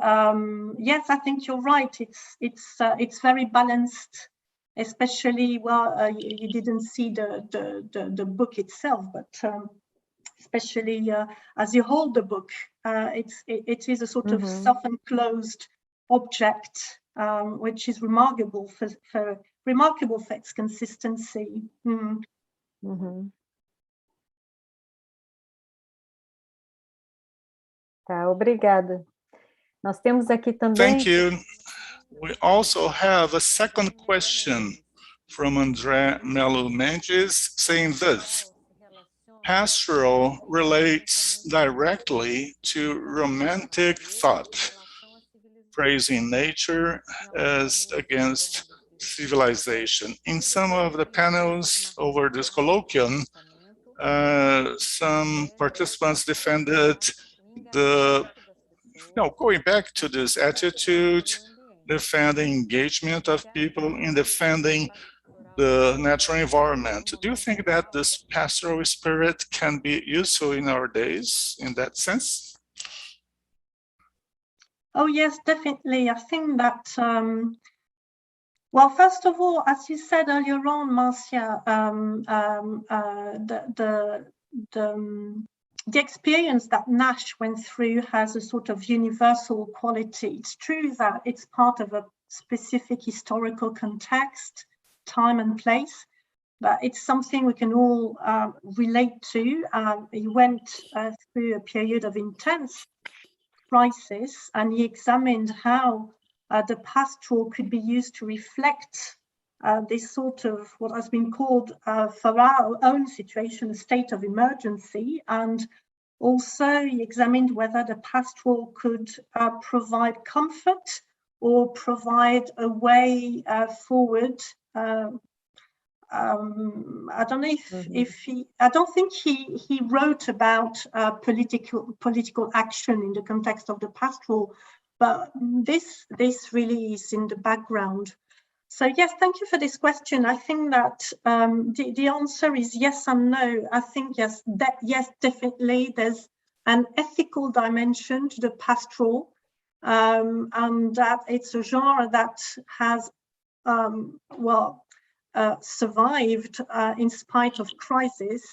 yes, I think you're right. It's very balanced, especially you didn't see the book itself, but. Especially as you hold the book, it is a sort of self-enclosed object, which is remarkable for its consistency. Tá, obrigada. Nós temos aqui também. Thank you. We also have a second question from André Melo Mendes saying this. Pastoral relates directly to romantic thought, praising nature as against civilization. In some of the panels over this colloquium, some participants defended going back to this attitude, defending engagement of people in defending the natural environment. Do you think that this pastoral spirit can be useful in our days in that sense? Oh yes, definitely. I think that, well, first of all, as you said earlier on, Marcia, the experience that Nash went through has a sort of universal quality. It's true that it's part of a specific historical context, time and place, but it's something we can all relate to. He went through a period of intense crisis, and he examined how the pastoral could be used to reflect this sort of what has been called for our own situation, a state of emergency. And also he examined whether the pastoral could provide comfort or provide a way forward. I don't know if he. I don't think he wrote about political action in the context of the pastoral, but this really is in the background. So yes, thank you for this question. I think that the answer is yes and no. I think yes, definitely there's an ethical dimension to the pastoral, and that it's a genre that has survived in spite of crisis.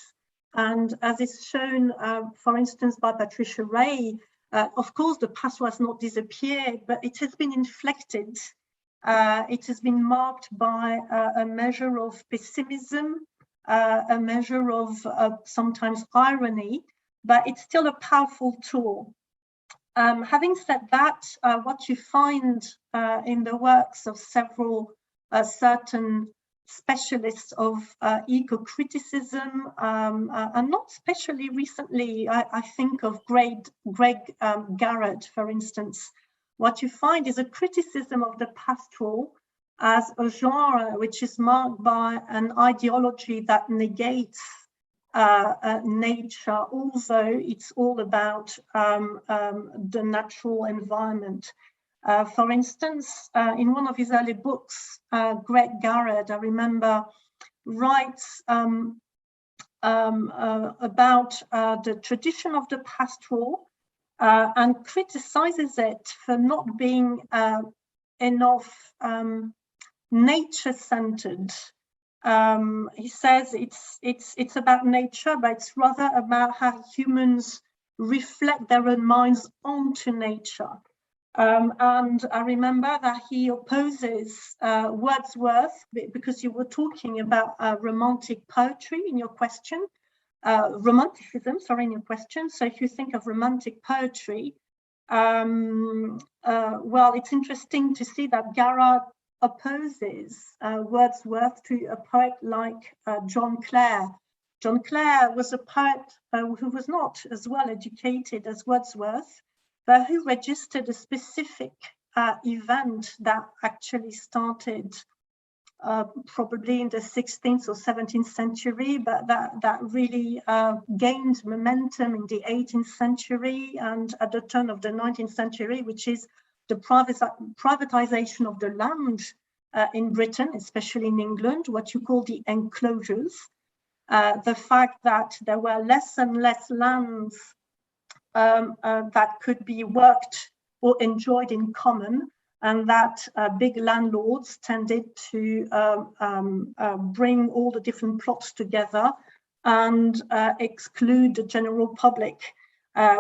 And as is shown, for instance, by Patricia Ray, of course, the pastoral has not disappeared, but it has been inflected. It has been marked by a measure of pessimism, a measure of sometimes irony, but it's still a powerful tool. Having said that, what you find in the works of several certain specialists of ecocriticism, and not especially recently. I think of Greg Garrett, for instance. What you find is a criticism of the pastoral as a genre which is marked by an ideology that negates nature, although it's all about the natural environment. For instance, in one of his early books, Greg Garrett, I remember, writes about the tradition of the pastoral and criticizes it for not being enough nature-centered. He says it's about nature, but it's rather about how humans reflect their own minds onto nature. And I remember that he opposes Wordsworth, because you were talking about romantic poetry in your question, romanticism, sorry, in your question. So if you think of romantic poetry, well, it's interesting to see that Garrett opposes Wordsworth to a poet like John Clare. John Clare was a poet who was not as well educated as Wordsworth, but who registered a specific event that actually started probably in the 16th or 17th century, but that really gained momentum in the 18th century and at the turn of the 19th century, which is the privatization of the land in Britain, especially in England, what you call the enclosures. The fact that there were less and less lands that could be worked or enjoyed in common, and that big landlords tended to bring all the different plots together and exclude the general public,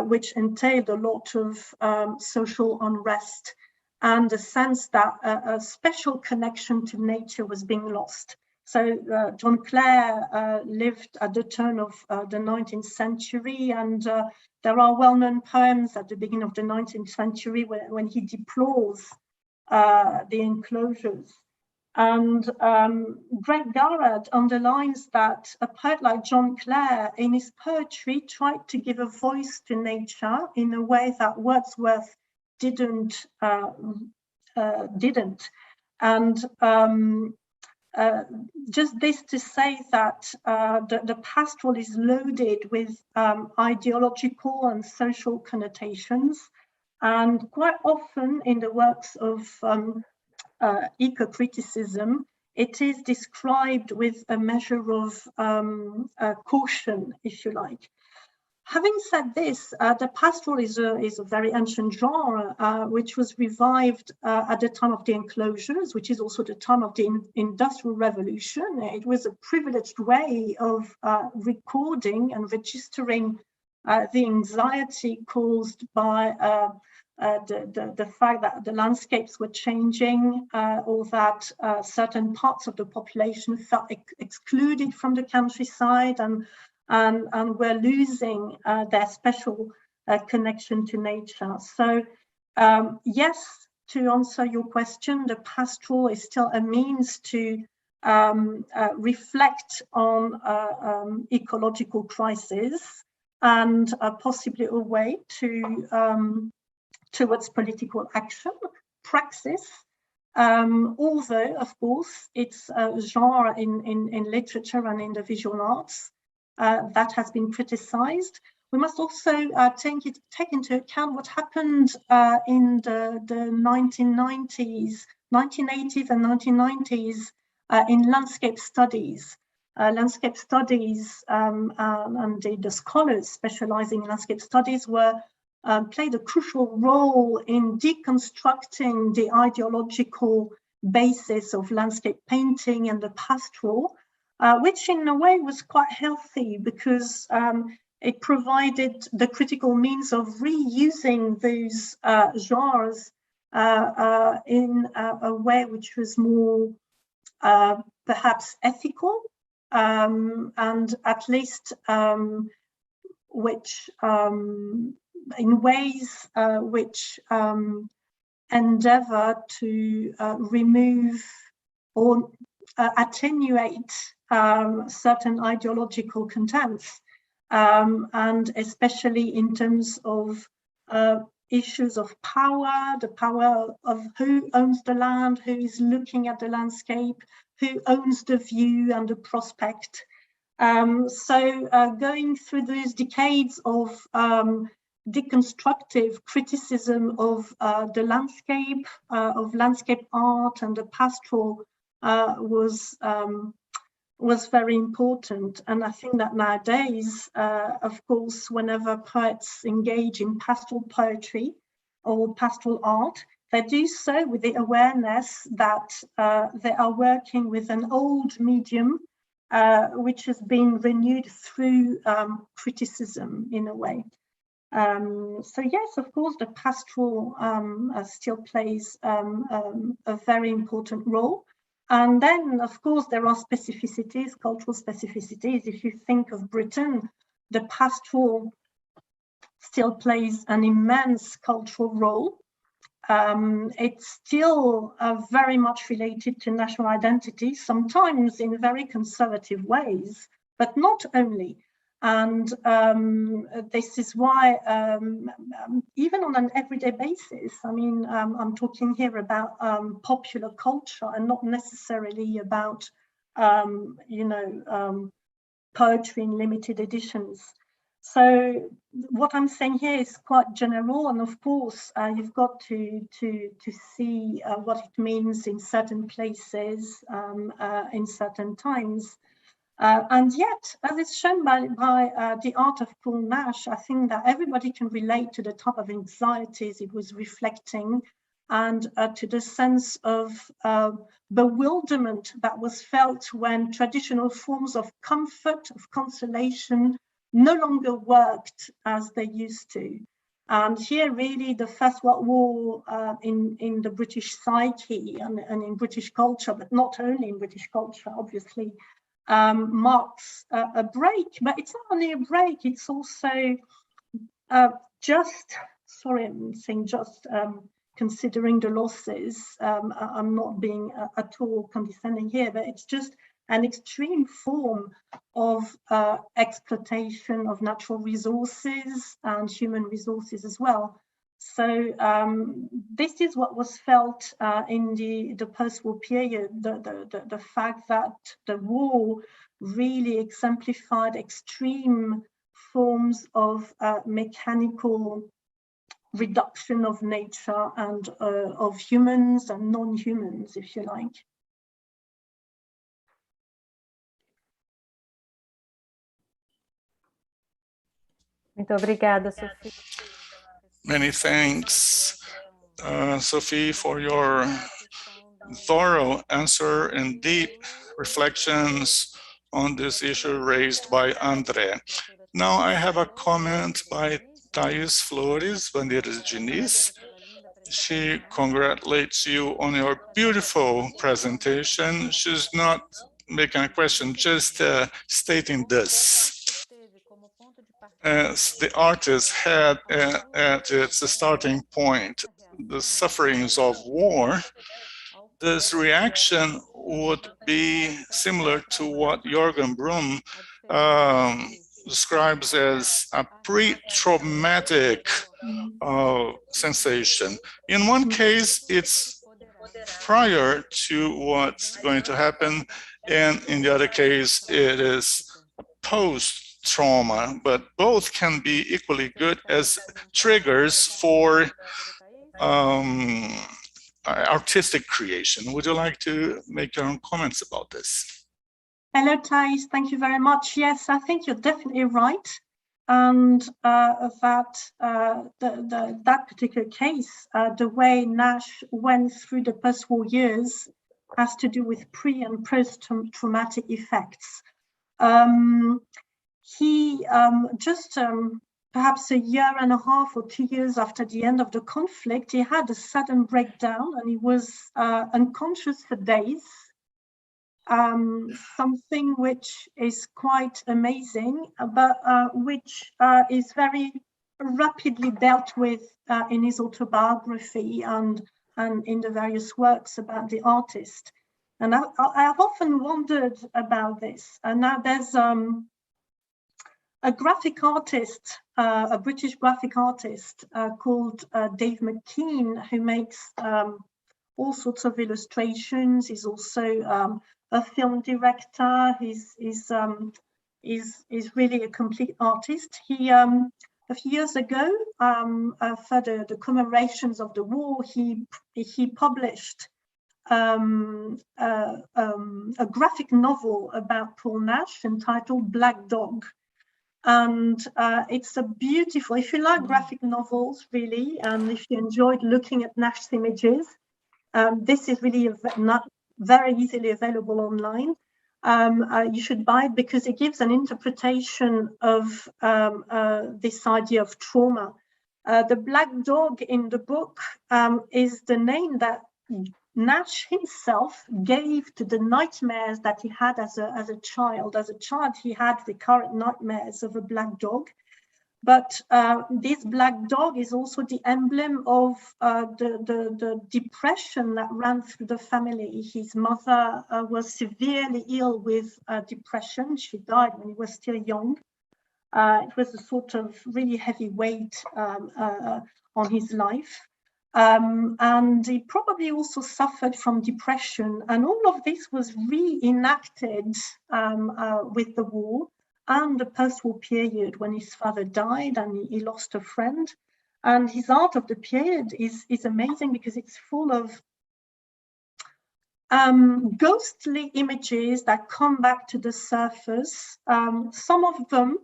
which entailed a lot of social unrest and the sense that a special connection to nature was being lost. So John Clare lived at the turn of the 19th century, and there are well-known poems at the beginning of the 19th century when he deplores the enclosures. And Greg Garrett underlines that a poet like John Clare in his poetry tried to give a voice to nature in a way that Wordsworth didn't. And just this to say that the pastoral is loaded with ideological and social connotations, and quite often in the works of ecocriticism, it is described with a measure of caution, if you like. Having said this, the pastoral is a very ancient genre, which was revived at the time of the enclosures, which is also the time of the Industrial Revolution. It was a privileged way of recording and registering the anxiety caused by the fact that the landscapes were changing, or that certain parts of the population felt excluded from the countryside and we're losing their special connection to nature. So yes, to answer your question, the pastoral is still a means to reflect on ecological crisis, and possibly a way to towards political action, praxis. Although, of course, it's a genre in literature and in the visual arts that has been criticized. We must also take into account what happened in the 1980s and 1990s in landscape studies. Landscape studies and the scholars specializing in landscape studies played a crucial role in deconstructing the ideological basis of landscape painting and the pastoral, which in a way was quite healthy, because it provided the critical means of reusing those genres in a way which was more perhaps ethical, and at least which in ways which endeavor to remove or attenuate certain ideological contents, and especially in terms of issues of power, the power of who owns the land, who is looking at the landscape, who owns the view and the prospect. So going through these decades of deconstructive criticism of the landscape, of landscape art and the pastoral was very important. And I think that nowadays, of course, whenever poets engage in pastoral poetry or pastoral art, they do so with the awareness that they are working with an old medium which has been renewed through criticism in a way. So yes, of course, the pastoral still plays a very important role. And then, of course, there are specificities, cultural specificities. If you think of Britain, the pastoral still plays an immense cultural role. It's still very much related to national identity, sometimes in very conservative ways, but not only. And this is why, even on an everyday basis, I mean, I'm talking here about popular culture and not necessarily about, poetry in limited editions. So what I'm saying here is quite general, and of course, you've got to see what it means in certain places, in certain times. And yet, as is shown by the art of Paul Nash, I think that everybody can relate to the type of anxieties it was reflecting, and to the sense of bewilderment that was felt when traditional forms of comfort, of consolation, no longer worked as they used to. And here really the First World War in the British psyche and in British culture, but not only in British culture, obviously, marks a break. But it's not only a break, it's also considering the losses. I'm not being at all condescending here, but it's just an extreme form of exploitation of natural resources and human resources as well. So this is what was felt in the post-war period, the fact that the war really exemplified extreme forms of mechanical reduction of nature and of humans and non-humans, if you like. Muito obrigada, Sophie. Many thanks, Sophie, for your thorough answer and deep reflections on this issue raised by André. Now I have a comment by Thais Flores Bandeiras Diniz. She congratulates you on your beautiful presentation. She's not making a question, just stating this. As the artist had at its starting point the sufferings of war, this reaction would be similar to what Jürgen Brum describes as a pre-traumatic sensation. In one case, it's prior to what's going to happen, and in the other case, it is post-trauma, but both can be equally good as triggers for artistic creation. Would you like to make your own comments about this? Hello, Thais. Thank you very much. Yes, I think you're definitely right. And that particular case, the way Nash went through the post-war years has to do with pre- and post-traumatic effects. He just perhaps a year and a half or 2 years after the end of the conflict, he had a sudden breakdown and he was unconscious for days. Something which is quite amazing, but which is very rapidly dealt with in his autobiography and in the various works about the artist. And I have often wondered about this. And now there's a graphic artist, a British graphic artist called Dave McKean, who makes all sorts of illustrations. He's also a film director. He's really a complete artist. He a few years ago, for the commemorations of the war, he published a graphic novel about Paul Nash entitled Black Dog. And it's a beautiful, if you like graphic novels, really, and if you enjoyed looking at Nash's images, this is really not very easily available online. You should buy it because it gives an interpretation of this idea of trauma. The black dog in the book is the name that Nash himself gave to the nightmares that he had as a child. As a child, he had recurrent nightmares of a black dog. But this black dog is also the emblem of the depression that ran through the family. His mother was severely ill with depression. She died when he was still young. It was a sort of really heavy weight on his life. And he probably also suffered from depression. And all of this was reenacted with the war and the post-war period when his father died and he lost a friend. And his art of the period is amazing because it's full of ghostly images that come back to the surface. Some of them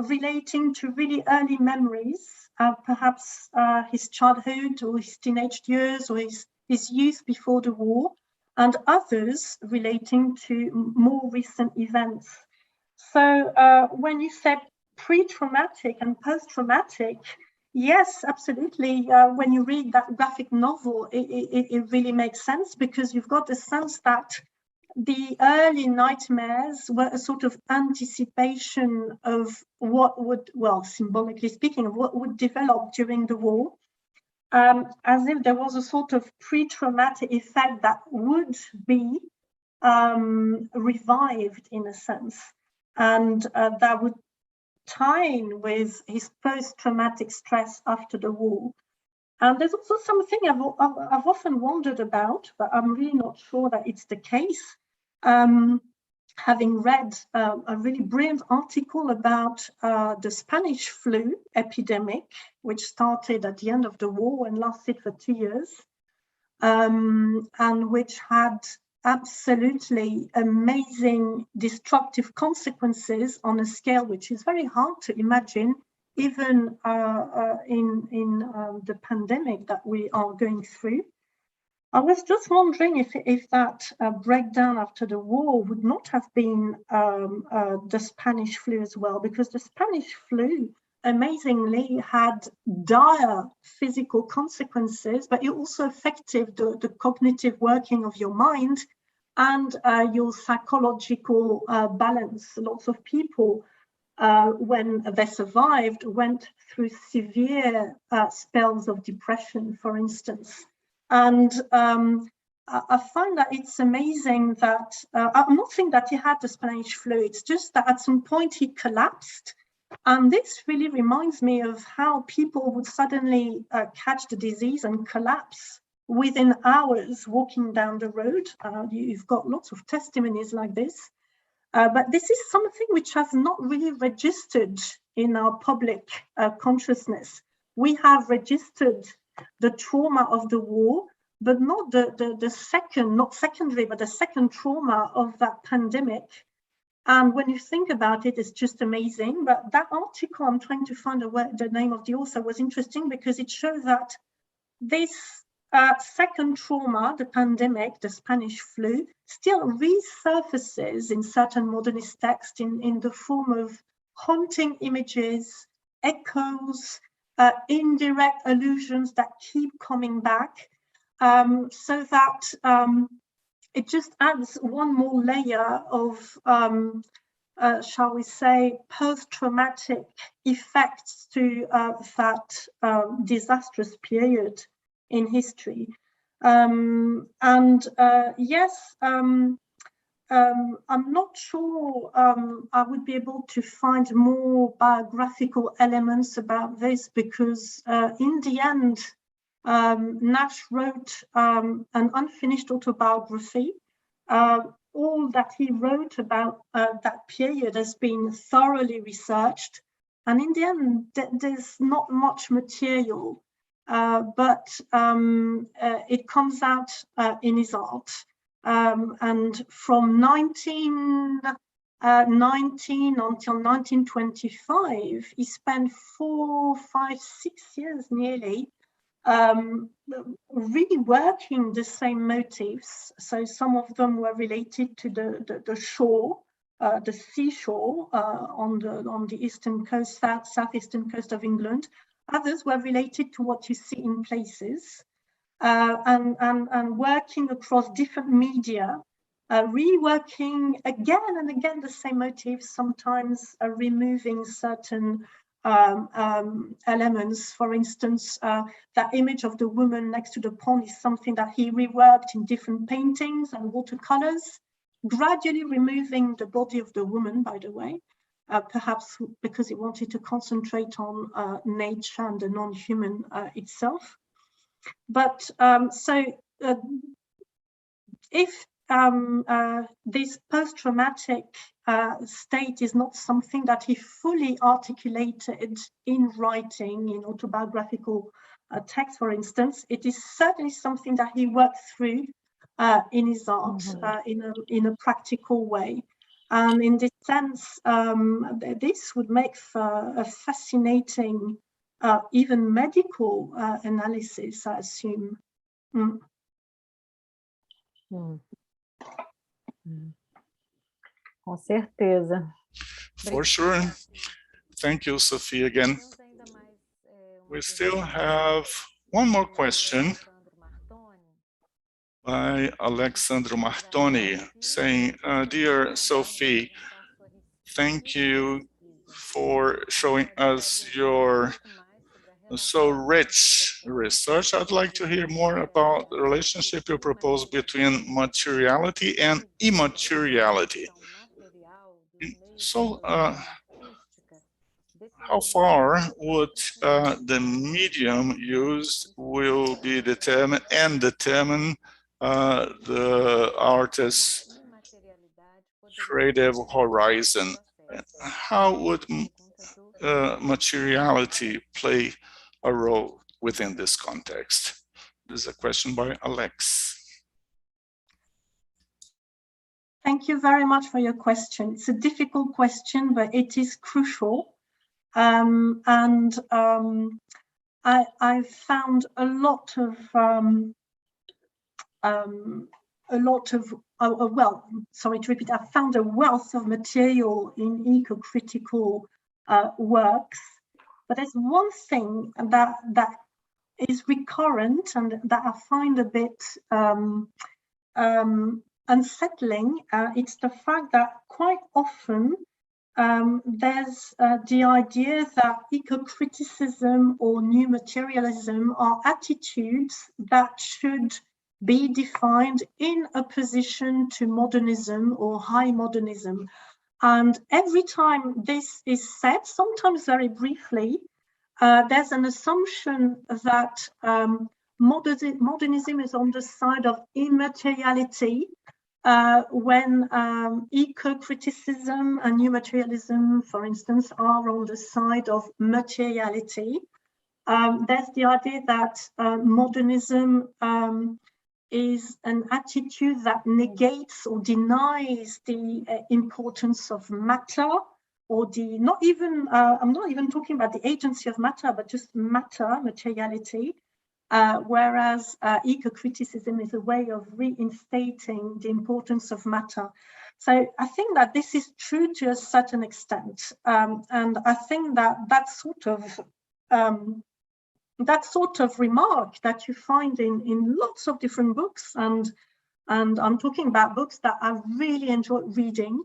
relating to really early memories, perhaps his childhood or his teenage years or his youth before the war, and others relating to more recent events. So when you said pre-traumatic and post-traumatic, yes, absolutely. When you read that graphic novel, it really makes sense because you've got the sense that the early nightmares were a sort of anticipation of what would, well, symbolically speaking, of what would develop during the war, as if there was a sort of pre-traumatic effect that would be revived in a sense, and that would tie in with his post-traumatic stress after the war. And there's also something I've often wondered about, but I'm really not sure that it's the case. Having read a really brilliant article about the Spanish flu epidemic, which started at the end of the war and lasted for 2 years, and which had absolutely amazing destructive consequences on a scale which is very hard to imagine, even in the pandemic that we are going through. I was just wondering if that breakdown after the war would not have been the Spanish flu as well, because the Spanish flu amazingly had dire physical consequences, but it also affected the cognitive working of your mind and your psychological balance. Lots of people, when they survived, went through severe spells of depression, for instance. And I find that it's amazing that, I'm not saying that he had the Spanish flu, it's just that at some point he collapsed. And this really reminds me of how people would suddenly catch the disease and collapse within hours walking down the road. You've got lots of testimonies like this. But this is something which has not really registered in our public consciousness. We have registered the trauma of the war, but not the second, not secondary, but the second trauma of that pandemic. And when you think about it, it's just amazing. But that article, I'm trying to find the name of the author, was interesting because it shows that this second trauma, the pandemic, the Spanish flu, still resurfaces in certain modernist texts in the form of haunting images, echoes, indirect allusions that keep coming back, so that it just adds one more layer of, shall we say, post-traumatic effects to that disastrous period in history. Yes, I'm not sure I would be able to find more biographical elements about this, because in the end, Nash wrote an unfinished autobiography. All that he wrote about that period has been thoroughly researched, and in the end, there's not much material, but it comes out in his art. And from 1919 until 1925, he spent 4, 5, 6 years nearly reworking the same motifs. So some of them were related to the shore, the seashore on the eastern coast, southeastern coast of England. Others were related to what you see in places. And working across different media, reworking again and again the same motifs, sometimes removing certain elements. For instance, that image of the woman next to the pond is something that he reworked in different paintings and watercolors, gradually removing the body of the woman, by the way, perhaps because he wanted to concentrate on nature and the non-human itself. But if this post-traumatic state is not something that he fully articulated in writing, in autobiographical text, for instance, it is certainly something that he worked through in his art in a practical way. And in this sense, this would make for a fascinating even medical analysis, I assume. Com certeza. For sure. Thank you, Sophie, again. We still have one more question by Alexandro Martoni, saying, dear Sophie, thank you for showing us your so rich research. I'd like to hear more about the relationship you propose between materiality and immateriality. So, how far would the medium used will be determined and determine the artist's creative horizon? How would materiality play a role within this context? This is a question by Alex. Thank you very much for your question. It's a difficult question, but it is crucial. I found a lot of well, sorry to repeat, I found a wealth of material in ecocritical works, but there's one thing that is recurrent and that I find a bit unsettling. It's the fact that quite often there's the idea that eco-criticism or new materialism are attitudes that should be defined in opposition to modernism or high modernism. And every time this is said, sometimes very briefly, there's an assumption that modernism is on the side of immateriality, when eco-criticism and new materialism, for instance, are on the side of materiality. There's the idea that modernism is an attitude that negates or denies the importance of matter, or the I'm not even talking about the agency of matter, but just matter, materiality. Whereas eco-criticism is a way of reinstating the importance of matter. So I think that this is true to a certain extent, and I think that that sort of remark that you find in lots of different books, and I'm talking about books that I really enjoy reading,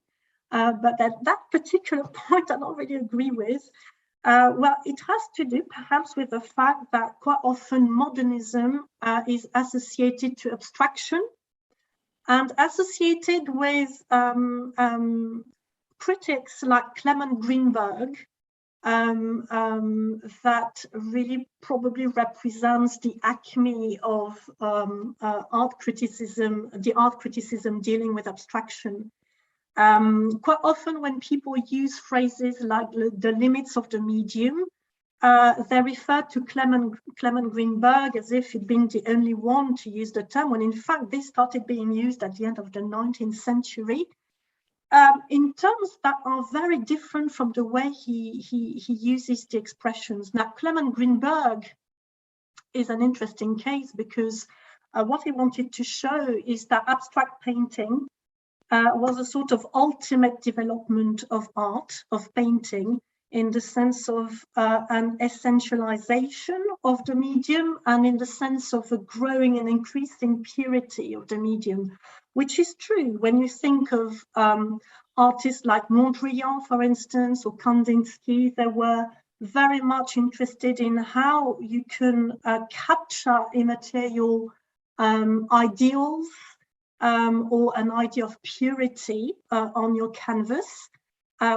but that particular point I don't really agree with. Well, it has to do perhaps with the fact that quite often modernism is associated to abstraction and associated with critics like Clement Greenberg, that really probably represents the acme of art criticism, the art criticism dealing with abstraction. Quite often when people use phrases like the limits of the medium, they refer to Clement Greenberg as if he'd been the only one to use the term, when in fact they started being used at the end of the 19th century. In terms that are very different from the way he uses the expressions. Now, Clement Greenberg is an interesting case because what he wanted to show is that abstract painting was a sort of ultimate development of art, of painting, in the sense of an essentialization of the medium and in the sense of a growing and increasing purity of the medium, which is true when you think of artists like Mondrian, for instance, or Kandinsky. They were very much interested in how you can capture immaterial ideals or an idea of purity on your canvas,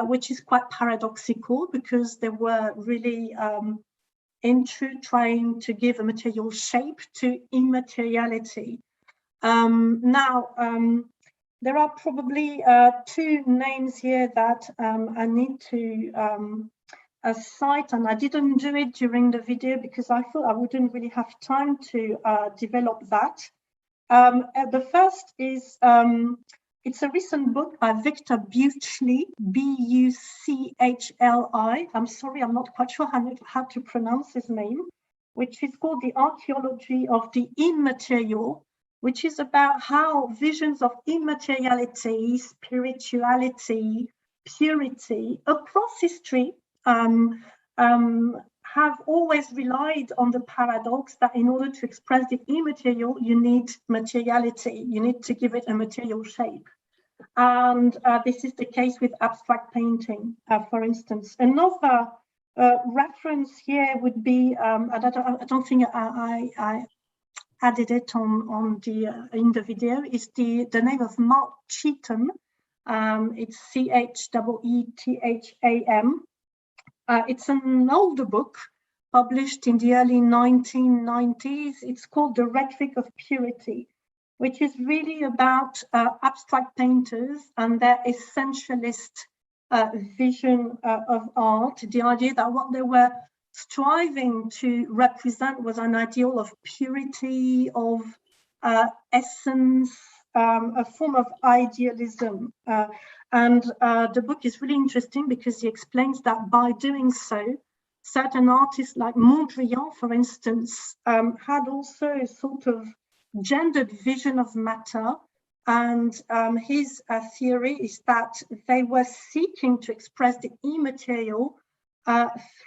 which is quite paradoxical because they were really into trying to give a material shape to immateriality. There are probably two names here that I need to cite, and I didn't do it during the video because I thought I wouldn't really have time to develop that. The first is, it's a recent book by Victor Buchli, B-U-C-H-L-I. I'm sorry, I'm not quite sure how to pronounce his name, which is called The Archaeology of the Immaterial, which is about how visions of immateriality, spirituality, purity across history have always relied on the paradox that in order to express the immaterial, you need materiality, you need to give it a material shape. And this is the case with abstract painting, for instance. Another reference here would be, I don't think I added it on in the video, is the name of Mark Cheetham. It's C-H-E-E-T-H-A-M. It's an older book published in the early 1990s. It's called The Rhetoric of Purity, which is really about abstract painters and their essentialist vision of art. The idea that what they were striving to represent was an ideal of purity, of essence, a form of idealism. And the book is really interesting because he explains that by doing so, certain artists like Mondrian, for instance, had also a sort of gendered vision of matter. And his theory is that they were seeking to express the immaterial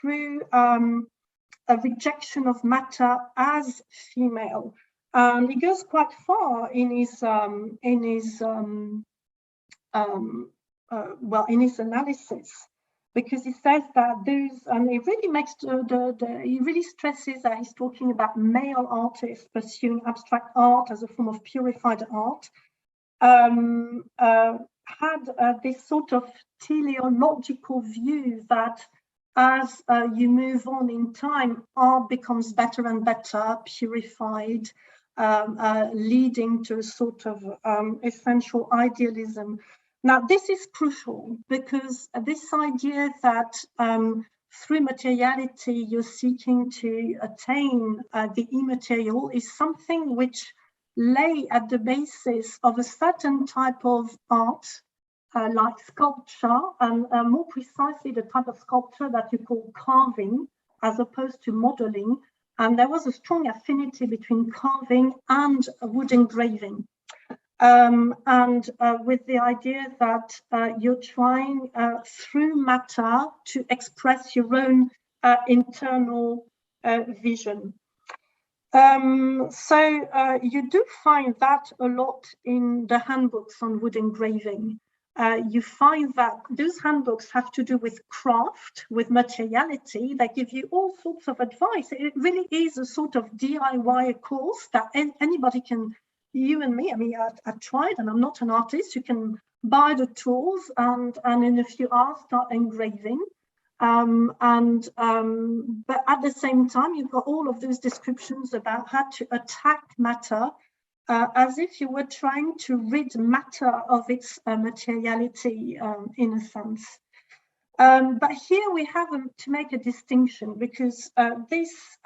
through a rejection of matter as female. He goes quite far in his analysis, because he says that those, and he really makes he really stresses that he's talking about male artists pursuing abstract art as a form of purified art, had this sort of teleological view that as you move on in time, art becomes better and better, purified, leading to a sort of essential idealism. Now, this is crucial because this idea that through materiality you're seeking to attain the immaterial is something which lay at the basis of a certain type of art, like sculpture, and more precisely the type of sculpture that you call carving, as opposed to modeling. And there was a strong affinity between carving and wood engraving. With the idea that you're trying through matter to express your own internal vision. So you do find that a lot in the handbooks on wood engraving. you find that those handbooks have to do with craft, with materiality. They give you all sorts of advice. It really is a sort of DIY course that anybody can, you and me, I mean, I tried, and I'm not an artist. You can buy the tools and in a few hours start engraving. But at the same time, you've got all of those descriptions about how to attack matter, as if you were trying to rid matter of its materiality, in a sense. But here we have to make a distinction, because this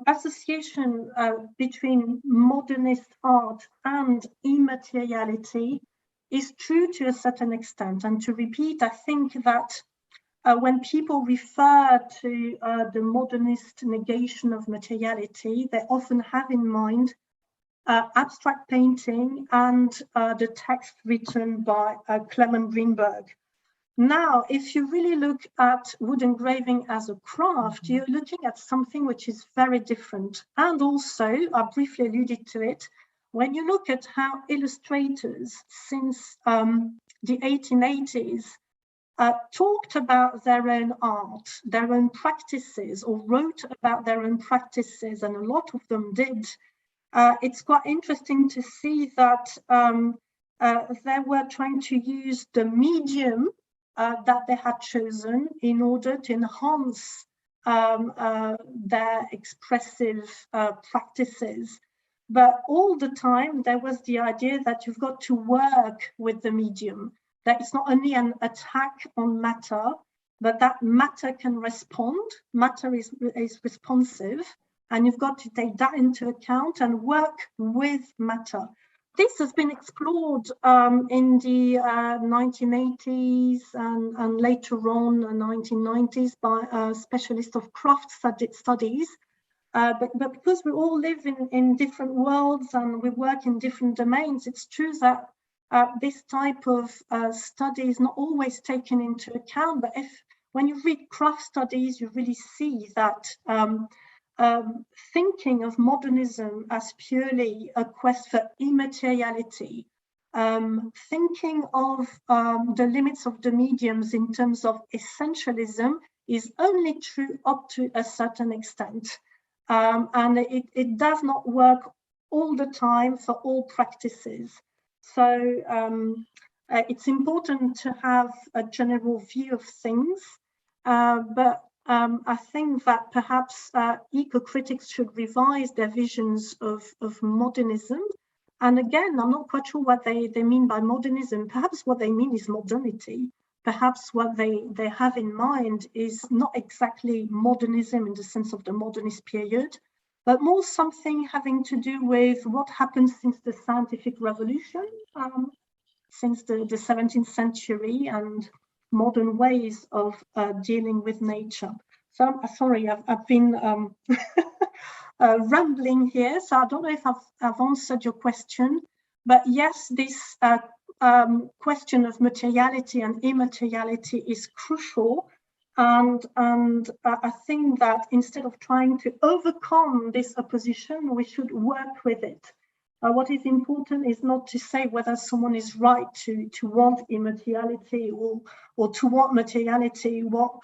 association between modernist art and immateriality is true to a certain extent. And to repeat, I think that when people refer to the modernist negation of materiality, they often have in mind abstract painting and the text written by Clement Greenberg. Now, if you really look at wood engraving as a craft, you're looking at something which is very different. And also, I briefly alluded to it, when you look at how illustrators since the 1880s talked about their own art, their own practices, or wrote about their own practices, and a lot of them did, it's quite interesting to see that they were trying to use the medium that they had chosen in order to enhance their expressive practices. But all the time, there was the idea that you've got to work with the medium, that it's not only an attack on matter, but that matter can respond, matter is responsive, and you've got to take that into account and work with matter. This has been explored in the 1980s and later on the 1990s by specialists of craft studies. But because we all live in different worlds and we work in different domains, it's true that this type of study is not always taken into account. But when you read craft studies, you really see that thinking of modernism as purely a quest for immateriality, thinking of the limits of the mediums in terms of essentialism is only true up to a certain extent. And it does not work all the time for all practices. So it's important to have a general view of things, but I think that perhaps eco-critics should revise their visions of modernism. And again, I'm not quite sure what they mean by modernism. Perhaps what they mean is modernity. Perhaps what they have in mind is not exactly modernism in the sense of the modernist period, but more something having to do with what happened since the scientific revolution, since the 17th century, and modern ways of dealing with nature. So I'm sorry, I've been rambling here, so I don't know if I've answered your question, but yes, this question of materiality and immateriality is crucial, and I think that instead of trying to overcome this opposition, we should work with it. What is important is not to say whether someone is right to want immateriality or to want materiality. What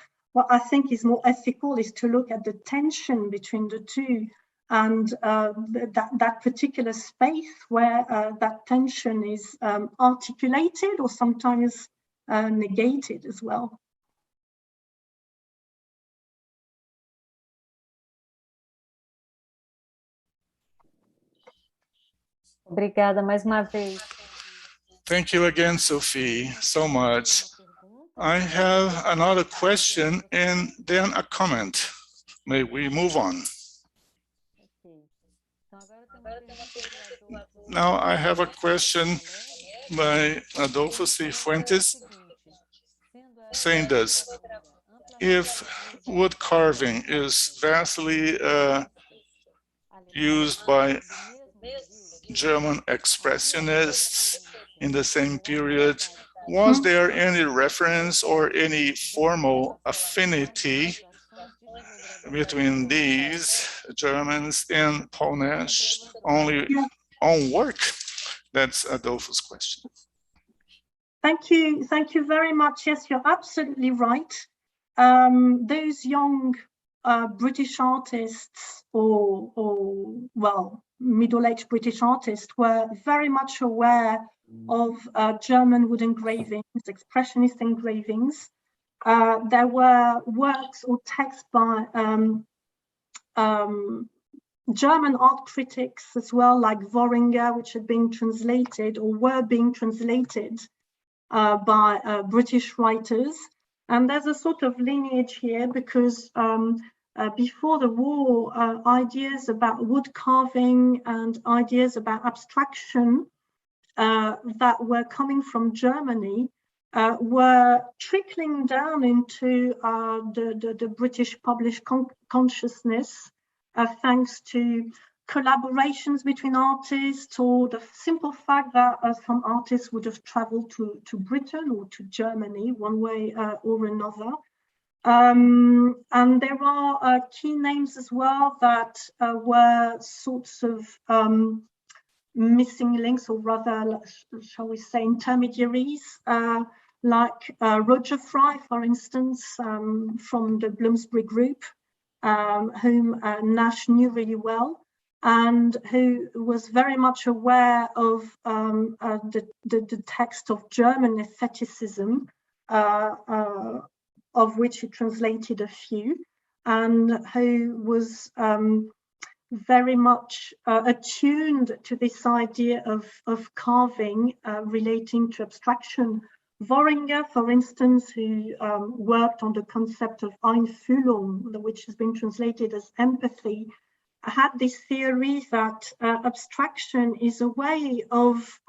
I think is more ethical is to look at the tension between the two, and that particular space where that tension is articulated or sometimes negated as well. Obrigada mais uma vez. Thank you again, Sophie, so much. I have another question and then a comment. May we move on? Now I have a question by Adolfo C. Fuentes saying this: if wood carving is vastly used by German expressionists in the same period, was there any reference or any formal affinity between these Germans and Paul Nash only own work? That's Adolfo's question. Thank you very much. Yes, you're absolutely right. Those young British artists, or well, middle-aged British artists, were very much aware of German wood engravings, expressionist engravings. There were works or texts by German art critics as well, like Worringer, which had been translated or were being translated by British writers. And there's a sort of lineage here because before the war, ideas about wood carving and ideas about abstraction that were coming from Germany were trickling down into the British public consciousness thanks to collaborations between artists, or the simple fact that some artists would have traveled to Britain or to Germany one way or another. And there are key names as well that were sorts of missing links, or rather, shall we say, intermediaries, like Roger Fry, for instance, from the Bloomsbury Group, whom Nash knew really well, and who was very much aware of the text of German aestheticism, of which he translated a few, and who was very much attuned to this idea of carving relating to abstraction. Worringer, for instance, who worked on the concept of Einfühlung, which has been translated as empathy, had this theory that abstraction is a way of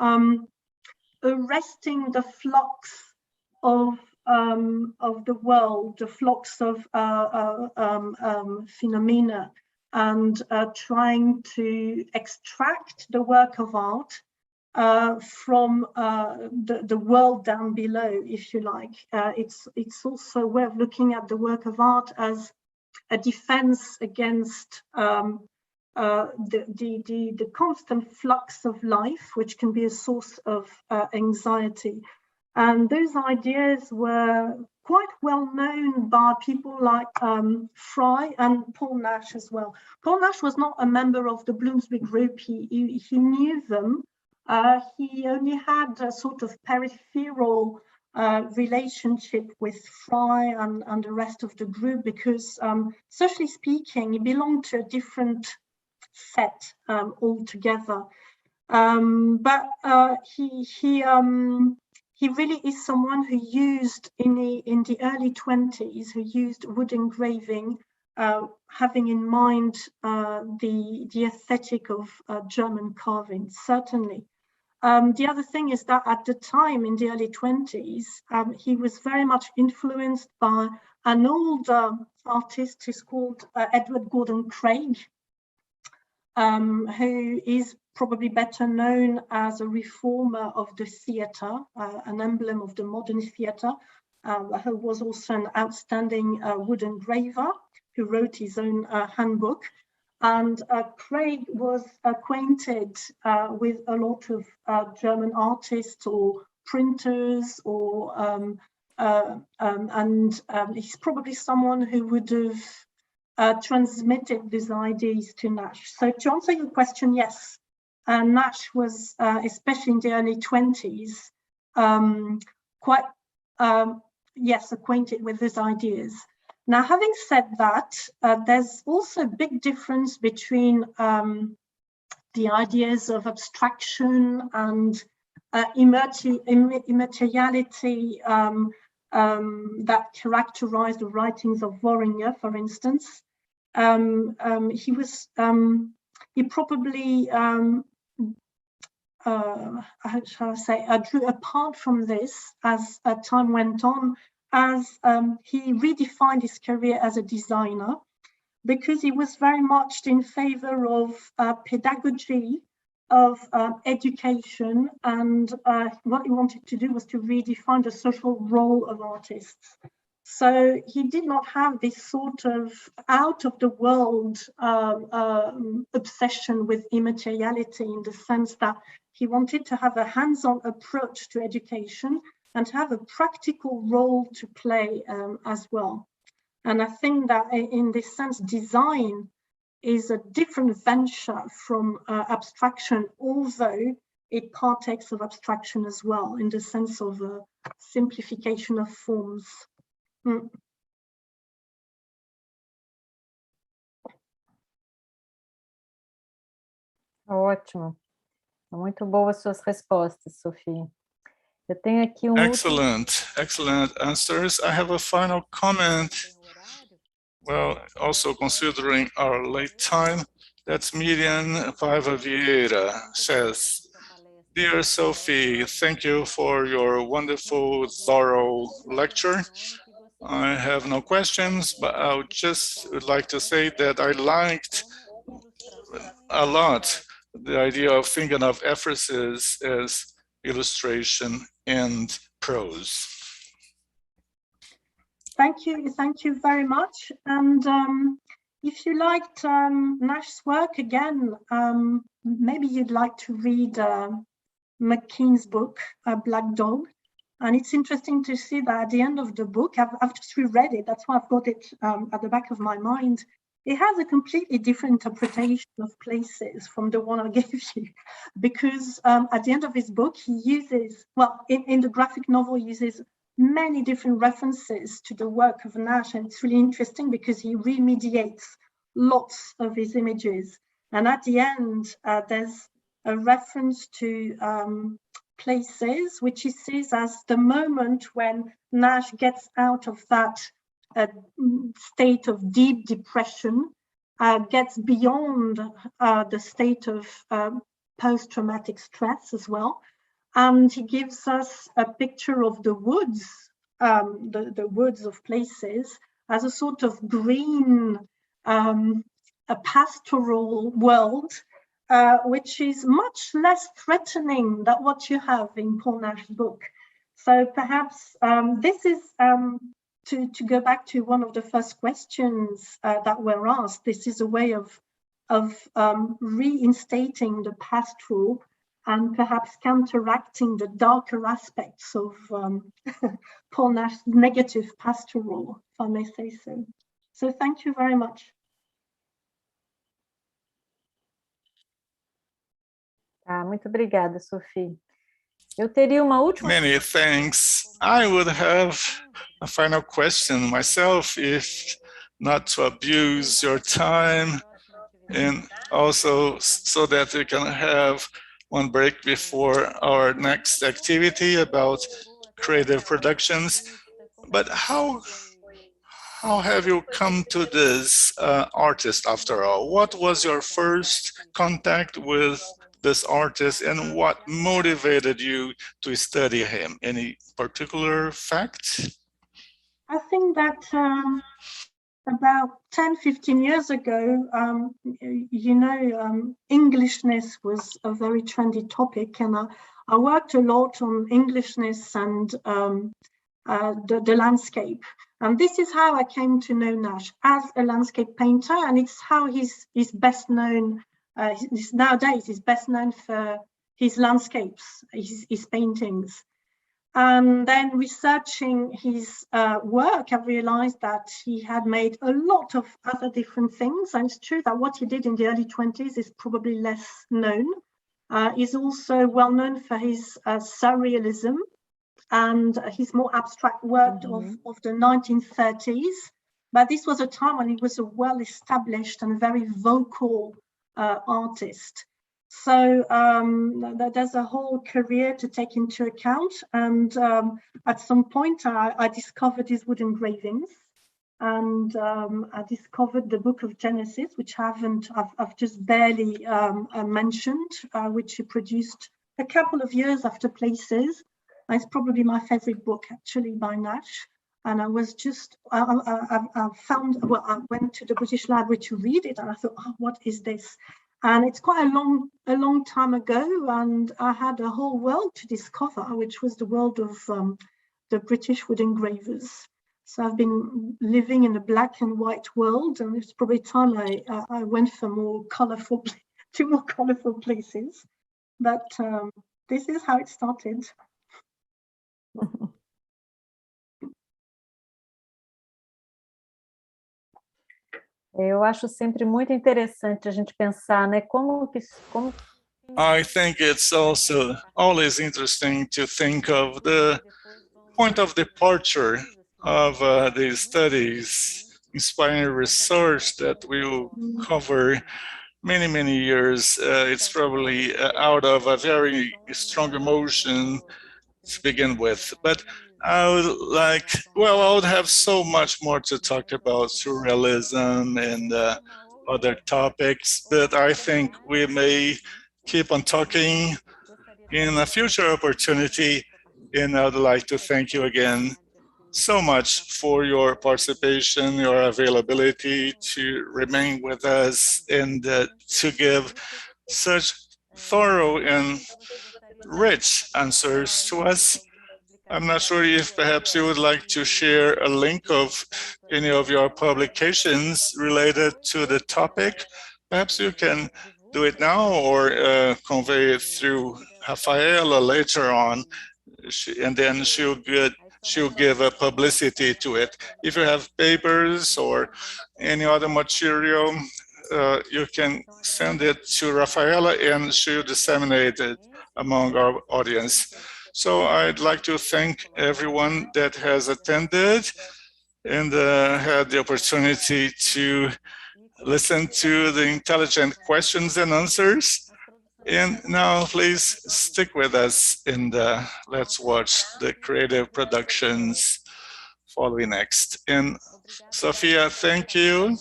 arresting the flux of the world, the flux of phenomena, and trying to extract the work of art from the world down below, if you like. It's also a way of looking at the work of art as a defense against the constant flux of life, which can be a source of anxiety. And those ideas were quite well known by people like Fry and Paul Nash as well. Paul Nash was not a member of the Bloomsbury Group. He knew them. He only had a sort of peripheral relationship with Fry and the rest of the group because, socially speaking, he belonged to a different set altogether. But he really is someone who used in the early 20s, who used wood engraving, having in mind the aesthetic of German carving, certainly. The other thing is that at the time, in the early 20s, he was very much influenced by an old artist who's called Edward Gordon Craig, who is probably better known as a reformer of the theatre, an emblem of the modern theatre, who was also an outstanding wood engraver, who wrote his own handbook. And Craig was acquainted with a lot of German artists or printers, and he's probably someone who would have transmitted these ideas to Nash. So to answer your question, yes, Nash was, especially in the early 20s, quite, yes, acquainted with these ideas. Now, having said that, there's also a big difference between the ideas of abstraction and immateriality that characterize the writings of Worringer, for instance. He probably, how shall I say, drew apart from this as time went on, as he redefined his career as a designer, because he was very much in favor of pedagogy, of education, and what he wanted to do was to redefine the social role of artists. So he did not have this sort of out-of-the-world obsession with immateriality, in the sense that he wanted to have a hands-on approach to education, and to have a practical role to play as well. And I think that in this sense, design is a different venture from abstraction, although it partakes of abstraction as well, in the sense of simplification of forms. Ótimo. Muito boas suas respostas, Sophie. Eu tenho aqui Excellent answers. I have a final comment. Well, also considering our late time, that's Miriam Paiva Vieira says, "Dear Sophie, thank you for your wonderful, thorough lecture. I have no questions, but I would just like to say that I liked a lot the idea of thinking of Ephesus as illustration and prose." Thank you very much. And if you liked Nash's work again, maybe you'd like to read McKean's book, Black Dog. And it's interesting to see that at the end of the book, I've just reread it, that's why I've got it at the back of my mind. It has a completely different interpretation of places from the one I gave you, because at the end of his book, he uses, well, in the graphic novel, he uses many different references to the work of Nash, and it's really interesting because he remediates lots of his images. And at the end, there's a reference to places, which he sees as the moment when Nash gets out of that state of deep depression, gets beyond the state of post-traumatic stress as well. And he gives us a picture of the woods, the woods of places, as a sort of green, a pastoral world, which is much less threatening than what you have in Paul Nash's book. So perhaps this is, to go back to one of the first questions that were asked, this is a way of reinstating the pastoral and perhaps counteracting the darker aspects of Paul Nash's negative pastoral, if I may say so. So thank you very much. Muito obrigada, Sophie. Eu teria uma última... Many thanks. I would have a final question myself, if not to abuse your time, and also so that we can have one break before our next activity about creative productions. But how have you come to this artist after all? What was your first contact with this artist, and what motivated you to study him? Any particular facts? I think that about 10-15 years ago, Englishness was a very trendy topic, and I worked a lot on Englishness and the landscape. And this is how I came to know Nash as a landscape painter, and it's how he's best known. Nowadays, he's best known for his landscapes, his paintings. And then researching his work, I realized that he had made a lot of other different things. And it's true that what he did in the early 20s is probably less known. He's also well known for his surrealism and his more abstract work of the 1930s. But this was a time when he was a well-established and very vocal artist. So there's a whole career to take into account. And at some point, I discovered his wood engravings. And I discovered the book of Genesis, which I've just barely mentioned, which he produced a couple of years after Places. It's probably my favorite book, actually, by Nash. And I was just, I went to the British Library to read it, and I thought, oh, what is this? And it's quite a long time ago, and I had a whole world to discover, which was the world of the British wood engravers. So I've been living in a black and white world, and it's probably time I went for more colorful places. But this is how it started. Eu acho sempre muito interessante a gente pensar, né, como I think it's also always interesting to think of the point of departure of these studies, inspiring research that will cover many, many years. It's probably out of a very strong emotion to begin with. But I would like, well, I would have so much more to talk about surrealism and other topics, but I think we may keep on talking in a future opportunity. And I'd like to thank you again so much for your participation, your availability to remain with us, and to give such thorough and rich answers to us. I'm not sure if perhaps you would like to share a link of any of your publications related to the topic. Perhaps you can do it now or convey it through Rafaela later on, and then she'll give a publicity to it. If you have papers or any other material, you can send it to Rafaela and she'll disseminate it among our audience. So I'd like to thank everyone that has attended and had the opportunity to listen to the intelligent questions and answers. And now please stick with us and let's watch the creative productions following next. And Sophia, thank you.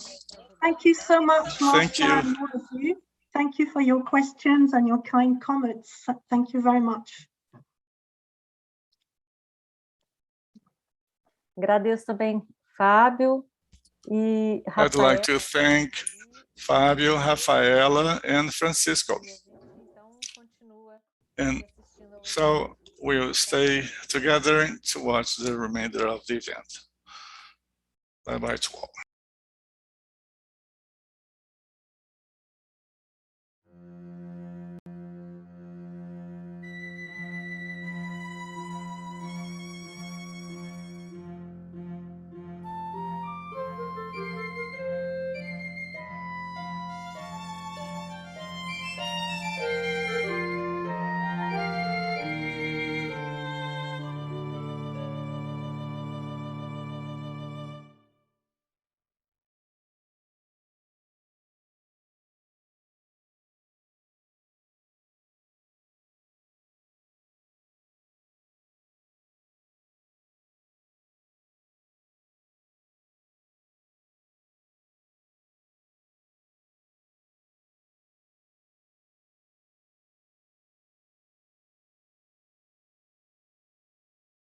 Thank you so much, Marcia. Thank you. And all of you. Thank you for your questions and your kind comments. Thank you very much. Agradeço também Fábio e Rafael. I'd like to thank Fábio, Rafaela, and Francisco. And so we'll stay together to watch the remainder of the event. Bye-bye to all.